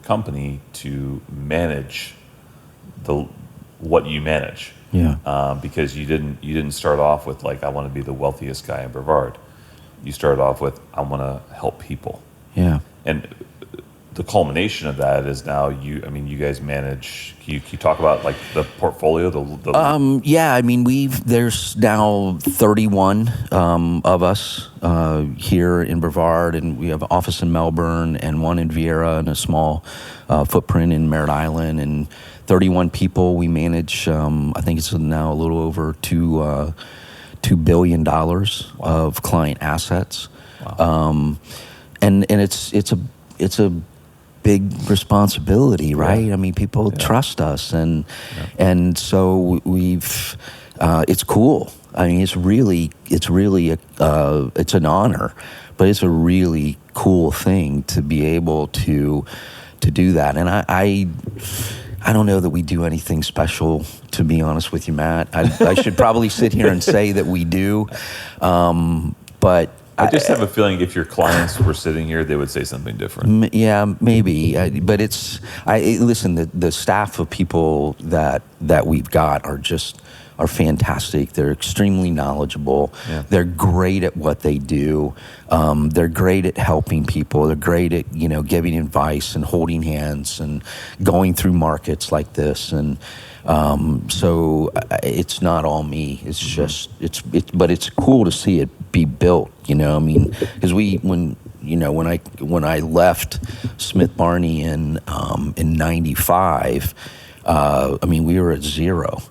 company to manage what you manage. Because you didn't start off with like, I want to be the wealthiest guy in Brevard. You started off with, I want to help people. And the culmination of that is now you guys manage. Can you talk about like the portfolio? There's now 31 of us here in Brevard, and we have an office in Melbourne and one in Vieira and a small footprint in Merritt Island, and 31 people. We manage, I think it's now a little over $2 billion of client assets. Wow. And it's a big responsibility, right? People trust us, and so we've it's cool. It's really it's an honor, but it's a really cool thing to be able to do that. And I don't know that we do anything special, to be honest with you, Matt. I should probably sit here and say that we do, but I just have a feeling if your clients were sitting here, they would say something different. Yeah, maybe. But listen, the staff of people that we've got are fantastic. They're extremely knowledgeable. Yeah. They're great at what they do. They're great at helping people. They're great at, giving advice and holding hands and going through markets like this. And so it's not all me. It's just but it's cool to see it be built. Because when I left Smith Barney in '95, we were at zero.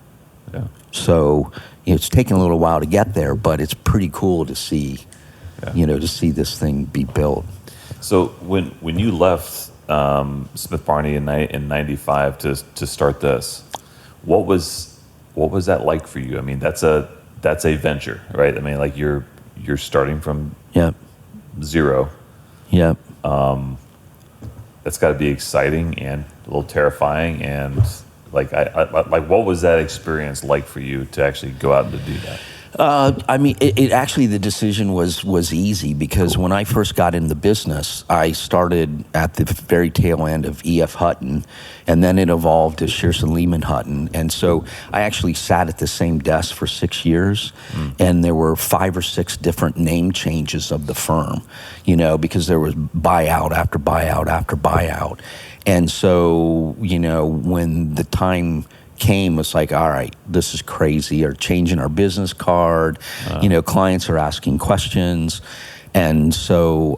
Yeah. So it's taken a little while to get there, but it's pretty cool to see, to see this thing be built. So when you left Smith Barney in '95 to start this, what was that like for you? That's a venture, right? Like you're starting from zero. Yep. That's got to be exciting and a little terrifying, and like what was that experience like for you to actually go out and to do that? It actually, the decision was easy, because when I first got in the business, I started at the very tail end of E.F. Hutton, and then it evolved to Shearson Lehman Hutton. And so I actually sat at the same desk for 6 years, and there were 5 or 6 different name changes of the firm, because there was buyout after buyout after buyout. And so, when the time came, it's like, all right, this is crazy, or changing our business card, clients are asking questions. And so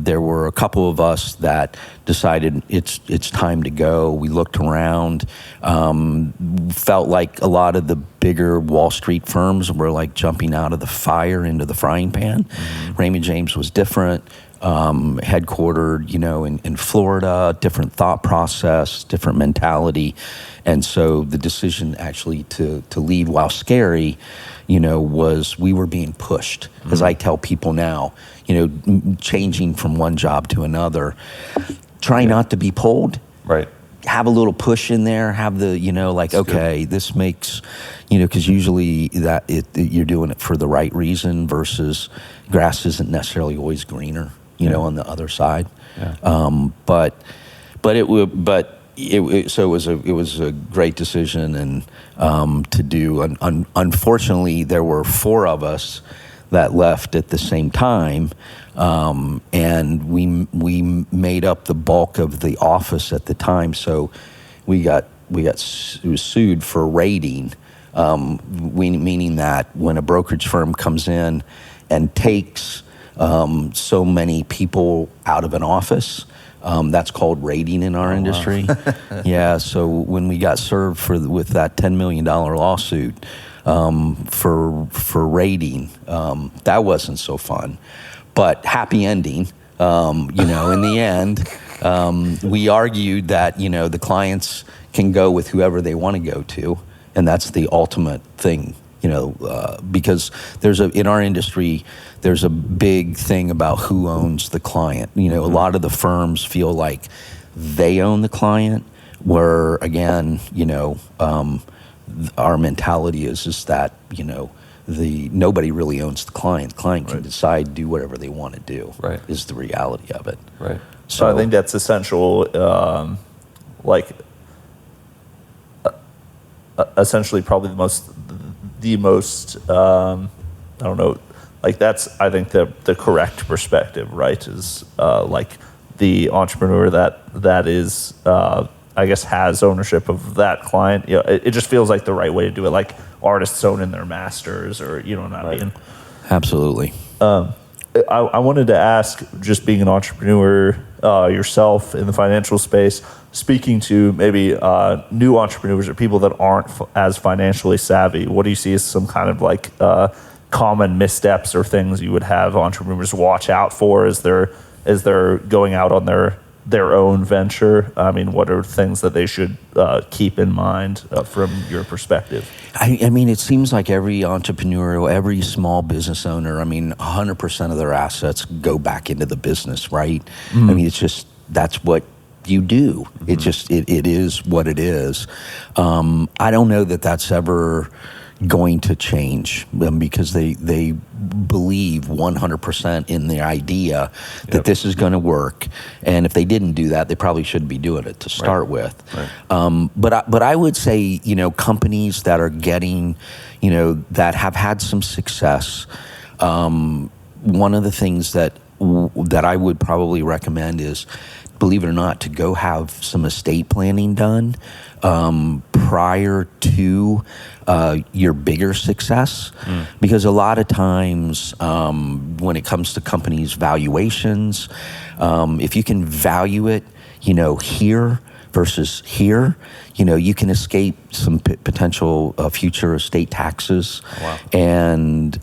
there were a couple of us that decided it's time to go. We looked around, felt like a lot of the bigger Wall Street firms were like jumping out of the fire into the frying pan. Raymond James was different. headquartered, in Florida, different thought process, different mentality. And so the decision actually to leave, while scary, was we were being pushed. As I tell people now, changing from one job to another, try not to be pulled. Right. Have a little push in there, have the, That's okay, good. This makes, because usually you're doing it for the right reason versus grass isn't necessarily always greener, on the other side. Yeah. So it was a great decision and to do. Unfortunately, there were 4 of us that left at the same time, and we made up the bulk of the office at the time. So we got sued for raiding, meaning that when a brokerage firm comes in and takes so many people out of an office, that's called raiding in our industry. Yeah. So when we got served with that $10 million lawsuit for raiding, that wasn't so fun, but happy ending. In the end, we argued that the clients can go with whoever they want to go to, and that's the ultimate thing. Because in our industry, there's a big thing about who owns the client. A lot of the firms feel like they own the client, where again, our mentality is that, nobody really owns the client. The client can decide, do whatever they want to do, is the reality of it. Right. So I think that's essential, essentially probably the most I don't know, that's, I think, the correct perspective, right? Is the entrepreneur that is, I guess, has ownership of that client. It just feels like the right way to do it, like artists owning their masters, or what I mean? Absolutely. I wanted to ask, just being an entrepreneur yourself in the financial space, speaking to maybe new entrepreneurs or people that aren't as financially savvy, what do you see as some kind of common missteps or things you would have entrepreneurs watch out for as they're going out on their own venture? I mean, what are things that they should keep in mind from your perspective? I mean, it seems like every entrepreneur, every small business owner, 100% of their assets go back into the business, right? Mm-hmm. I mean, it's just, that's what you do. Mm-hmm. It is what it is. I don't know that that's ever going to change, because they believe 100% in the idea that this is going to work, and if they didn't do that, they probably shouldn't be doing it to start with. Right. But I would say, companies that are getting, that have had some success, one of the things that I would probably recommend is, believe it or not, to go have some estate planning done prior to your bigger success. Because a lot of times when it comes to companies' valuations, if you can value it, here versus here, you can escape some potential future estate taxes. Oh, wow. And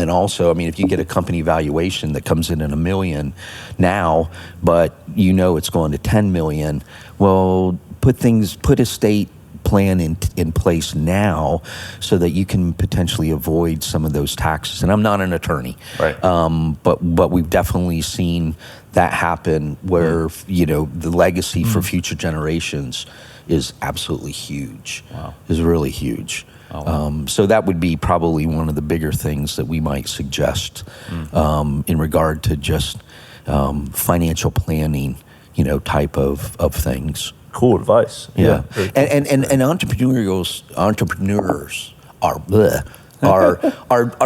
also, if you get a company valuation that comes in at $1 million now, but it's going to $10 million, well, put estate plan in place now so that you can potentially avoid some of those taxes. And I'm not an attorney, right? But we've definitely seen that happen where the legacy for future generations is absolutely huge. Wow. Is really huge. Oh, wow. So that would be probably one of the bigger things that we might suggest in regard to just financial planning, type of things. Cool advice. Yeah. And entrepreneurs are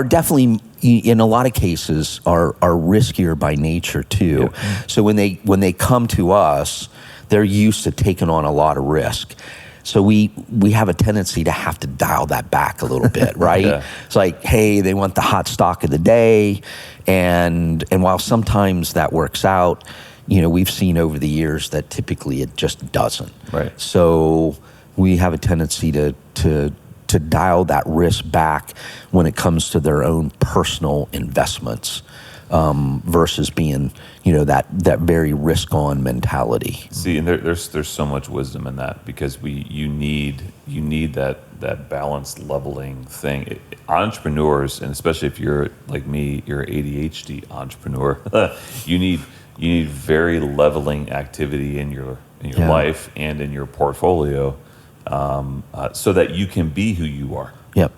definitely, in a lot of cases, are riskier by nature too. Yeah. So when they come to us, they're used to taking on a lot of risk. So we have a tendency to have to dial that back a little bit, right? Yeah. It's like, hey, they want the hot stock of the day, and while sometimes that works out, we've seen over the years that typically it just doesn't. Right. So we have a tendency to dial that risk back when it comes to their own personal investments. versus being, that very risk-on mentality. See, and there's so much wisdom in that, because you need that balanced leveling thing. Entrepreneurs, and especially if you're like me, you're an ADHD entrepreneur, you need very leveling activity in your life and in your portfolio, so that you can be who you are. Yep.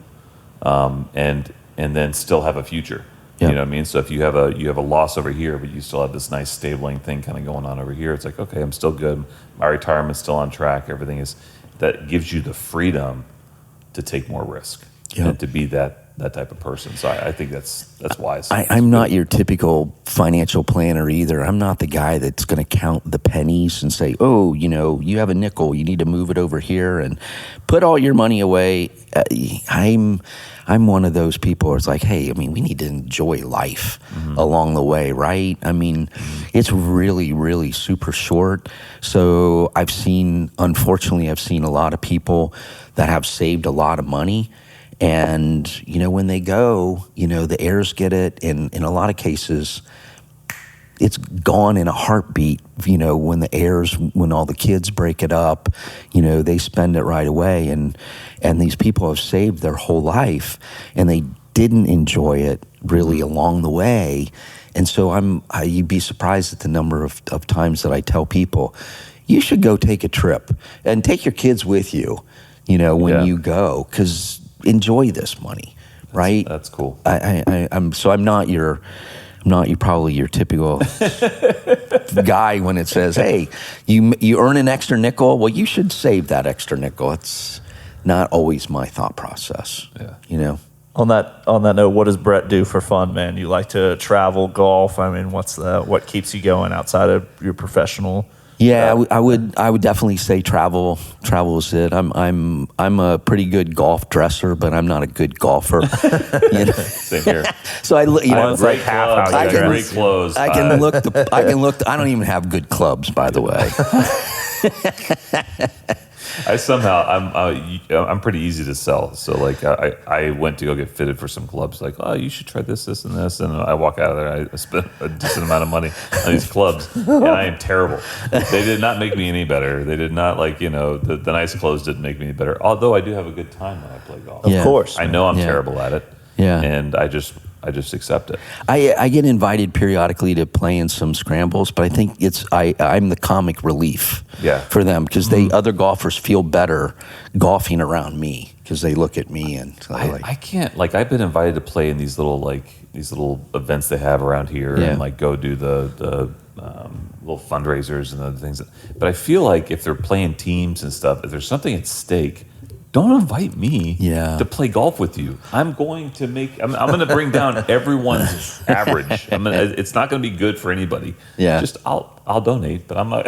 And then still have a future. Yep. You know what I mean? So if you have a loss over here, but you still have this nice stabling thing kind of going on over here, it's like, okay, I'm still good. My retirement's still on track. Everything is. That gives you the freedom to take more risk and to be that type of person. So I think that's wise. I'm not your typical financial planner either. I'm not the guy that's going to count the pennies and say, oh, you have a nickel, you need to move it over here and put all your money away. I'm one of those people where it's like, hey, we need to enjoy life along the way, right? It's really, really super short. So unfortunately, I've seen a lot of people that have saved a lot of money. And, when they go, the heirs get it. And in a lot of cases, it's gone in a heartbeat. When all the kids break it up, they spend it right away. And these people have saved their whole life and they didn't enjoy it really along the way. And so you'd be surprised at the number of times that I tell people, you should go take a trip and take your kids with you, when you go, because enjoy this money, right? That's cool. I'm not probably your typical guy when it says, hey, you earn an extra nickel. Well, you should save that extra nickel. It's not always my thought process. Yeah. On that note, what does Brett do for fun, man? You like to travel, golf? What keeps you going outside of your professional? Yeah, I would definitely say travel. Travel is it. I'm a pretty good golf dresser, but I'm not a good golfer. Same here. So I have great clothes. I can look. I don't even have good clubs, by the way. I'm pretty easy to sell. So like I went to go get fitted for some clubs. Like, oh, you should try this, and this. And I walk out of there. I spent a decent amount of money on these clubs, and I am terrible. They did not make me any better. They did not the nice clothes didn't make me any better. Although I do have a good time when I play golf. Of course, I know I'm terrible at it. Yeah, and I just accept it. I get invited periodically to play in some scrambles, but I think I'm the comic relief for them, because other golfers feel better golfing around me because they look at me and I can't, I've been invited to play in these little events they have around here and go do the little fundraisers and other things. But I feel like if they're playing teams and stuff, if there's something at stake, don't invite me to play golf with you. I'm going to bring down everyone's average. It's not going to be good for anybody. Yeah. Just I'll donate, but I'm not.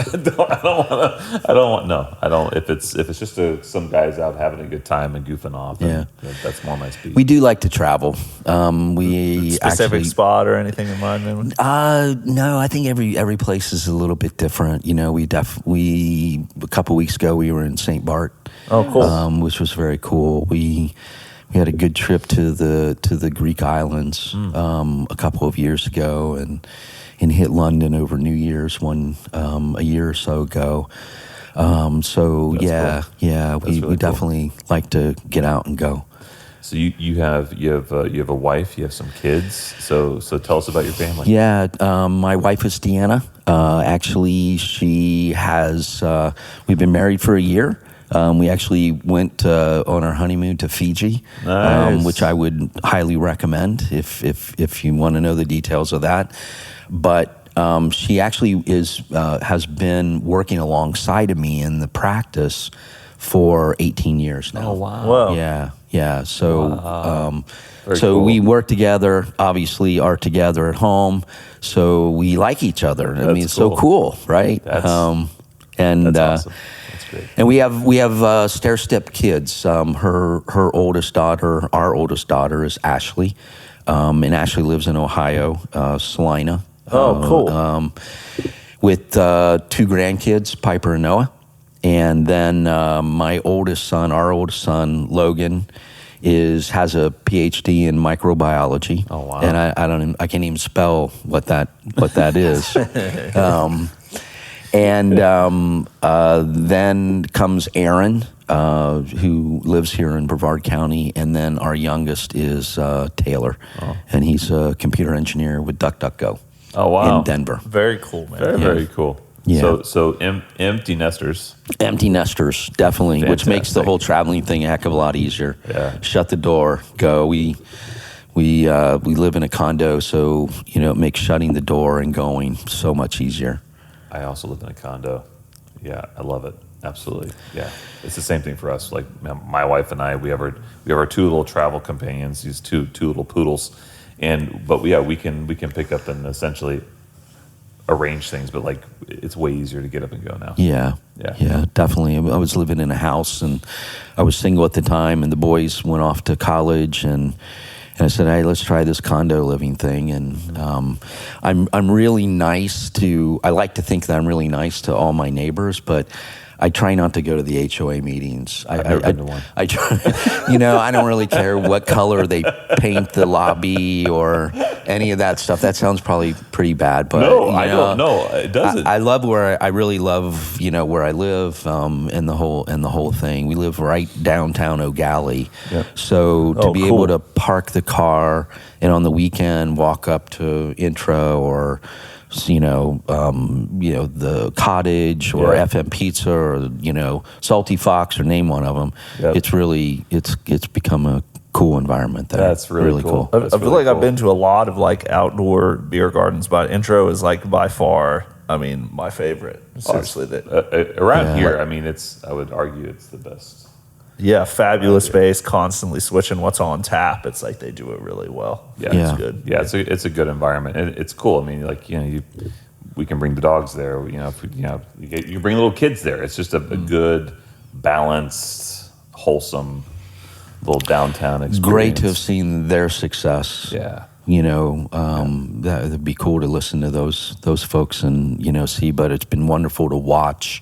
If it's just some guys out having a good time and goofing off. That's more my speed. We do like to travel. We specific spot or anything in mind? No, I think every place is a little bit different. We a couple weeks ago we were in St. Bart. Oh, cool. Which was very cool. We had a good trip to the Greek islands a couple of years ago, and hit London over New Year's a year or so ago. So That's cool. We definitely like to get out and go. So you have a wife, you have some kids. So tell us about your family. Yeah, my wife is Deanna. Actually, she has. We've been married for a year. We actually went on our honeymoon to Fiji, nice. Which I would highly recommend if you want to know the details of that. But she actually has been working alongside of me in the practice for 18 years now. Oh, wow. Whoa. Yeah. So wow. So cool. we work together, obviously are together at home, so we like each other. It's so cool, right? That's awesome. That's great. And we have stair-step kids. Our oldest daughter is Ashley, and Ashley lives in Ohio, Salina. Oh, cool. With 2 grandkids, Piper and Noah. And then our oldest son, Logan, has a PhD in microbiology. Oh wow! And I can't even spell what that is. Then comes Aaron, who lives here in Brevard County, and then our youngest is Taylor, and he's a computer engineer with DuckDuckGo. Oh wow! In Denver. Very cool, man. Very cool. Yeah. So empty nesters. Empty nesters, definitely, Fantastic. which makes the whole traveling thing a heck of a lot easier. Yeah. Shut the door, go. We live in a condo, so it makes shutting the door and going so much easier. I also live in a condo. Yeah, I love it. Absolutely. Yeah, it's the same thing for us. Like my wife and I, we have our two little travel companions. These two little poodles, but we can pick up and essentially arrange things. But like it's way easier to get up and go now. Yeah, definitely. I was living in a house, and I was single at the time, and the boys went off to college, and I said, hey, let's try this condo living thing. And I'm really nice to. I like to think that I'm really nice to all my neighbors, but I try not to go to the HOA meetings. I've never been to one. I try, I don't really care what color they paint the lobby or any of that stuff. That sounds probably pretty bad, but no, I don't know. It doesn't. I love I really love where I live and the whole thing. We live right downtown O'Galley, so to be able to park the car and on the weekend walk up to Intra or the Cottage or FM Pizza or Salty Fox or name one of them. It's really it's become a cool environment there. That's really cool. I feel like I've been to a lot of like outdoor beer gardens, but Intro is like by far, my favorite. Seriously, around here, I would argue it's the best. Yeah, fabulous space, constantly switching what's on tap. It's like they do it really well. Yeah, it's good. Yeah, it's a good environment. It's cool. We can bring the dogs there. You bring little kids there. It's just a good, balanced, wholesome little downtown experience. Great to have seen their success. Yeah. That'd be cool to listen to those folks and see, but it's been wonderful to watch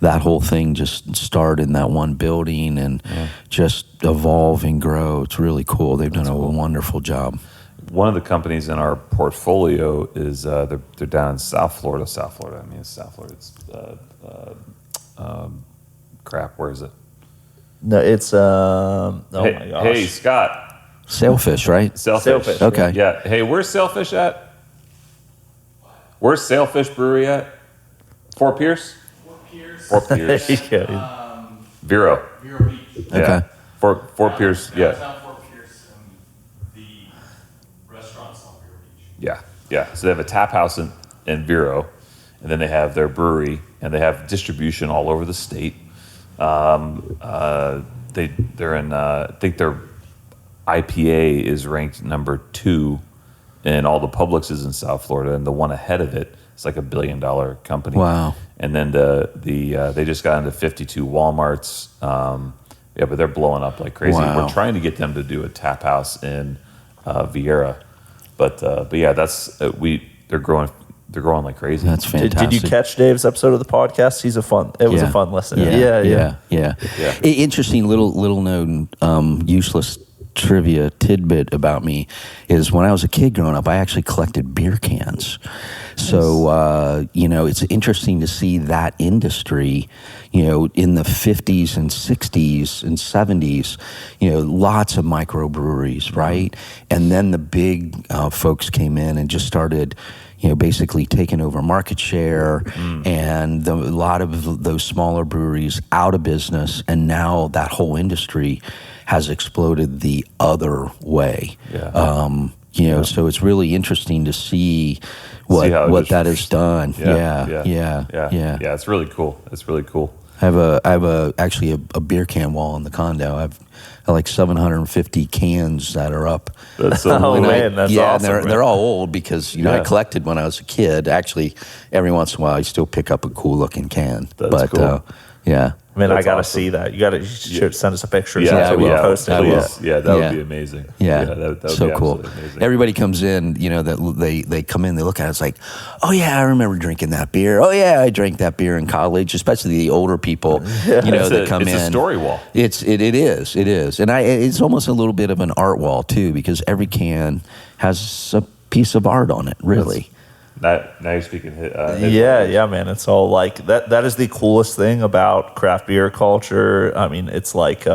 that whole thing just start in that one building and just evolve and grow. It's really cool. They've done a wonderful job. One of the companies in our portfolio is they're down in South Florida. It's South Florida. It's crap. Where is it? No, it's my gosh. Hey, Scott. Sailfish, right? Sailfish. Okay. Yeah. Hey, where's Sailfish at? Where's Sailfish Brewery at? Fort Pierce? Fort Pierce. Vero. Vero Beach. Yeah. Okay. Fort Pierce. Yeah. Fort Pierce, and the restaurant's on Vero Beach. Yeah. So they have a tap house in Vero, and then they have their brewery, and they have distribution all over the state. They're in. I think their IPA is ranked number 2 in all the Publixes in South Florida, and the one ahead of it is like $1 billion company. Wow! And then they just got into 52 Walmarts. But they're blowing up like crazy. Wow. We're trying to get them to do a tap house in Vieira, but yeah, they're growing like crazy. That's fantastic. Did you catch Dave's episode of the podcast? It was a fun listen. Yeah. Interesting little known useless trivia tidbit about me is when I was a kid growing up, I actually collected beer cans. So, it's interesting to see that industry, in the 50s and 60s and 70s, lots of microbreweries, right? And then the big folks came in and just started, basically taking over market share, and a lot of those smaller breweries out of business, and now that whole industry has exploded the other way. So it's really interesting to see what that has done. Yeah. It's really cool. I have actually a beer can wall in the condo. I have like 750 cans that are up. That's awesome. And they're all old because I collected when I was a kid. Actually, every once in a while, I still pick up a cool looking can. That's cool. I mean, That's I got to awesome. see that. You should send us a picture. Yeah, so we can post it. please. Yeah, that would be amazing. Yeah, that would so be cool. absolutely amazing. Everybody comes in, that they come in, they look at it, it's like, oh yeah, I remember drinking that beer. Oh yeah, I drank that beer in college, especially the older people, that come in. It's a story wall. It is, and it's almost a little bit of an art wall too, because every can has a piece of art on it, really. Now you're speaking. Yeah, man. It's all like that. That is the coolest thing about craft beer culture. I mean, it's like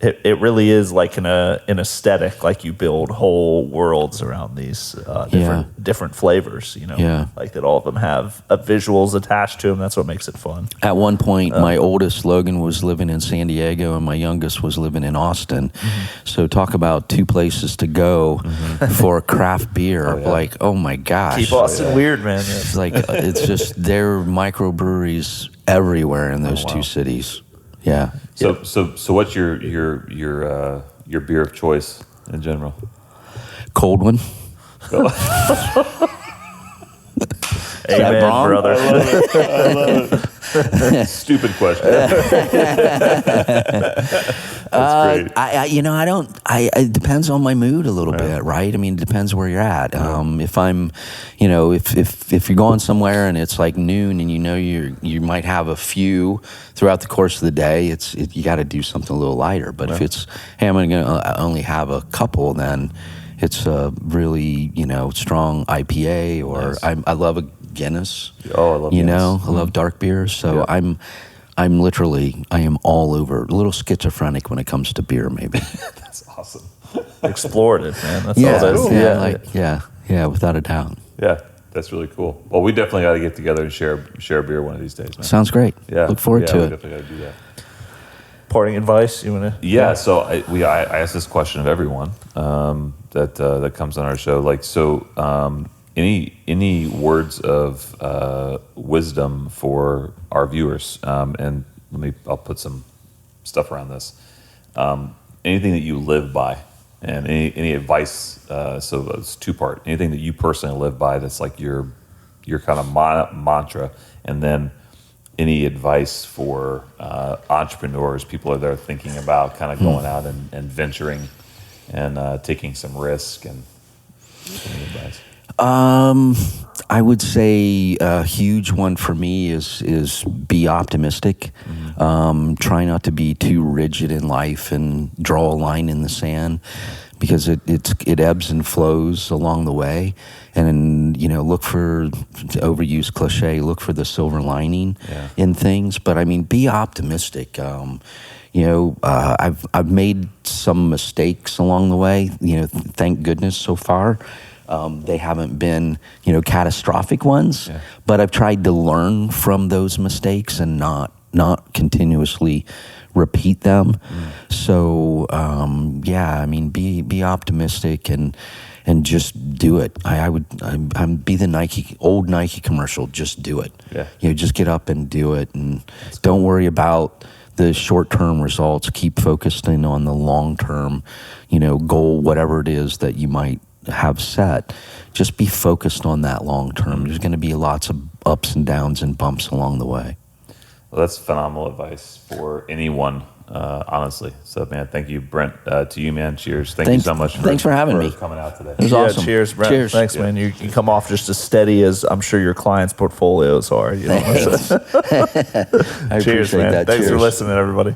it really is like an aesthetic. Like you build whole worlds around these different flavors. Like that all of them have visuals attached to them. That's what makes it fun. At one point, my oldest Logan was living in San Diego, and my youngest was living in Austin. So talk about two places to go for craft beer. Like, oh my gosh, Keep Austin weird, man. It's like it's just there are microbreweries everywhere in those two cities. Yeah. So what's your beer of choice in general? Cold one. Amen, brother. I love it. Stupid question. That's great. It depends on my mood a little bit, right? I mean, it depends where you're at. If I'm, if you're going somewhere and it's like noon and you might have a few throughout the course of the day, you got to do something a little lighter. But if it's, hey, I'm going to only have a couple, then it's a really, strong IPA or I love a Guinness. Oh, I love Guinness. I love dark beers. So I am all over. A little schizophrenic when it comes to beer, maybe. That's awesome. Explorative, man. That's all that is. Yeah, without a doubt. Yeah, that's really cool. Well, we definitely got to get together and share a beer one of these days, man. Sounds great. Yeah, look forward to we it. Definitely got to do that. Parting advice, you want to? Yeah. So I ask this question of everyone that comes on our show. Like, so any words of wisdom for our viewers? And I'll put some stuff around this. Anything that you live by, and any advice. So it's two-part. Anything that you personally live by that's like your kind of mantra, and then any advice for entrepreneurs, people that are thinking about kind of going out and venturing and taking some risk, and any advice? I would say a huge one for me is be optimistic. Try not to be too rigid in life and draw a line in the sand, because it ebbs and flows along the way. And look for, to overuse cliche, look for the silver lining in things. But I mean, be optimistic. I've made some mistakes along the way. Thank goodness so far. They haven't been, catastrophic ones, but I've tried to learn from those mistakes and not continuously repeat them. So, be optimistic and just do it. I'm be the old Nike commercial. Just do it. Yeah. Just get up and do it, and don't worry about the short-term results. Keep focusing on the long-term, goal, whatever it is that you might have set. Just be focused on that long-term. There's going to be lots of ups and downs and bumps along the way. Well, that's phenomenal advice for anyone, honestly. So, man, thank you, Brent. To you, man. Cheers. Thanks you so much. Thanks for having me. Coming out today. It was awesome. Cheers, Brent. Cheers. Thanks, man. You come off just as steady as I'm sure your clients' portfolios are. Thanks. I Cheers, appreciate man. that. Thanks for Cheers. listening, everybody.